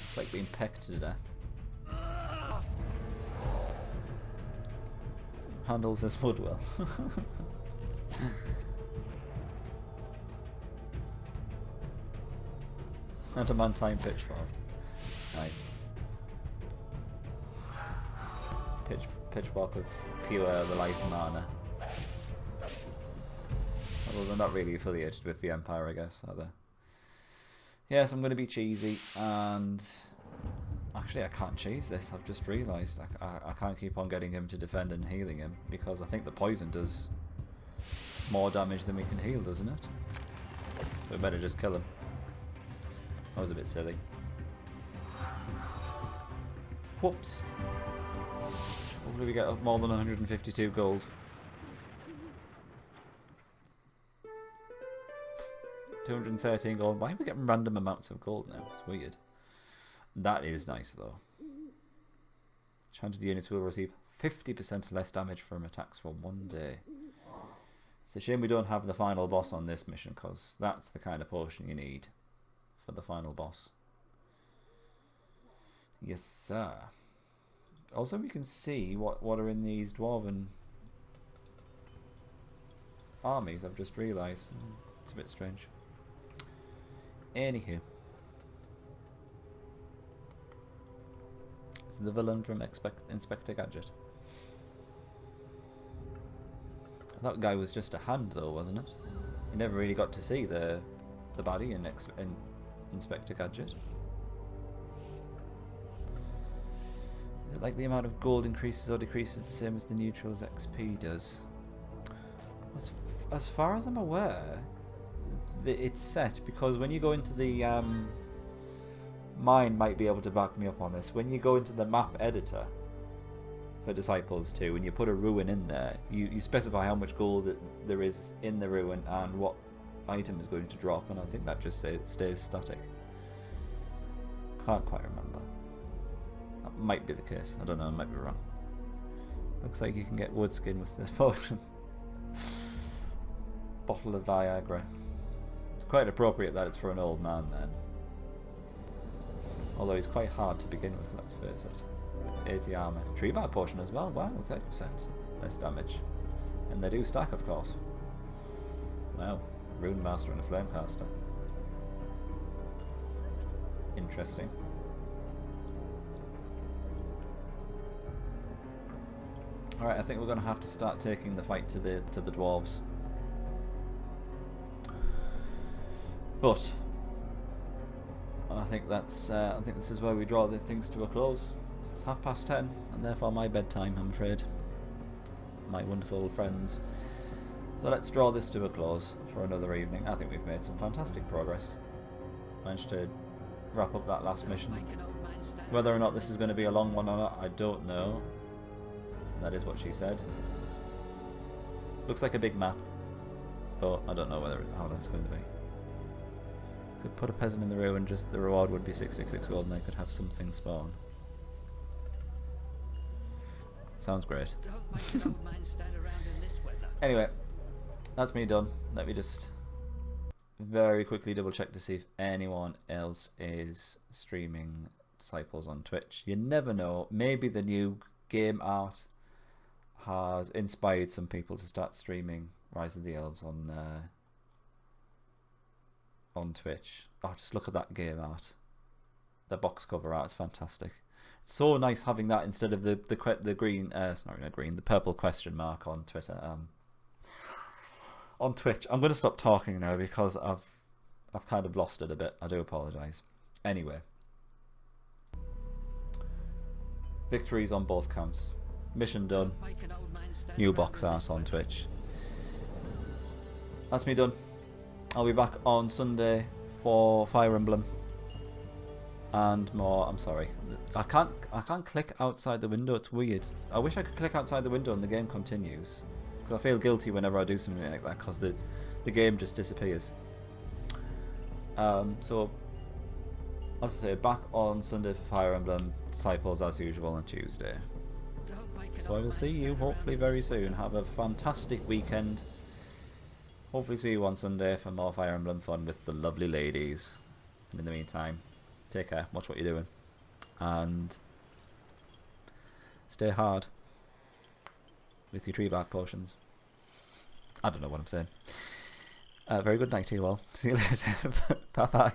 It's like being pecked to death. Handles his foot well. Adamantine pitchfork. Nice. Pitchfork of pure the life mana. Although they're not really affiliated with the Empire, I guess, are they? Yes, I'm going to be cheesy, and actually I can't cheese this. I've just realised I can't keep on getting him to defend and healing him, because I think the poison does more damage than we can heal, doesn't it? So we better just kill him. That was a bit silly. Whoops. Hopefully we get more than 152 gold. 213 gold. Why are we getting random amounts of gold now? It's weird. That is nice though. Enchanted units will receive 50% less damage from attacks for 1 day. It's a shame we don't have the final boss on this mission, because that's the kind of potion you need for the final boss. Yes, sir. Also, we can see what are in these dwarven armies. I've just realised. It's a bit strange. Anywho. It's the villain from Inspector Gadget. That guy was just a hand though, wasn't it? You never really got to see the baddie in Inspector Gadget. Is it like the amount of gold increases or decreases the same as the neutral's XP does? As far as I'm aware, it's set, because when you go into the mine might be able to back me up on this. When you go into the map editor for Disciples 2 and you put a ruin in there, you specify how much gold there is in the ruin and what item is going to drop, and I think that just stays static. Can't quite remember. That might be the case. I don't know, I might be wrong. Looks like you can get wood skin with this potion. Bottle of Viagra. It's quite appropriate that it's for an old man then. Although he's quite hard to begin with, let's face it. With 80 armor. Tree bark potion as well, wow, 30% less damage. And they do stack, of course. Wow, Rune Master and a Flamecaster. Interesting. Alright, I think we're going to have to start taking the fight to the dwarves. But I think that's I think this is where we draw the things to a close. It's 10:30, and therefore my bedtime, I'm afraid. My wonderful friends. So let's draw this to a close for another evening. I think we've made some fantastic progress. Managed to wrap up that last mission. Whether or not this is going to be a long one or not, I don't know. That is what she said. Looks like a big map. but I don't know how long it's going to be. Could put a peasant in the room and just the reward would be 666 gold, and I could have something spawn. Sounds great. Don't make an old man stand around in this weather. Anyway, that's me done. Let me just very quickly double check to see if anyone else is streaming Disciples on Twitch. You never know. Maybe the new game art has inspired some people to start streaming Rise of the Elves on Twitch. Oh, just look at that game art. The box cover art is fantastic. It's so nice having that instead of the green, sorry, not green, the purple question mark on Twitter. On Twitch. I'm going to stop talking now because I've kind of lost it a bit. I do apologise. Anyway, victories on both counts. Mission done. Don't make an old man stand New around box in art this on weather. Twitch. That's me done. I'll be back on Sunday for Fire Emblem and more. I'm sorry, I can't click outside the window. It's weird. I wish I could click outside the window and the game continues, because I feel guilty whenever I do something like that, because the game just disappears. So as I say, back on Sunday for Fire Emblem, Disciples as usual on Tuesday. Don't make an So I old will man see you stand around hopefully in very this soon. weather. Have a fantastic weekend. Hopefully see you on Sunday for more Fire Emblem fun with the lovely ladies. And in the meantime, take care, watch what you're doing, and stay hard with your tree bark potions. I don't know what I'm saying. Very good night to you all. See you later. Bye bye.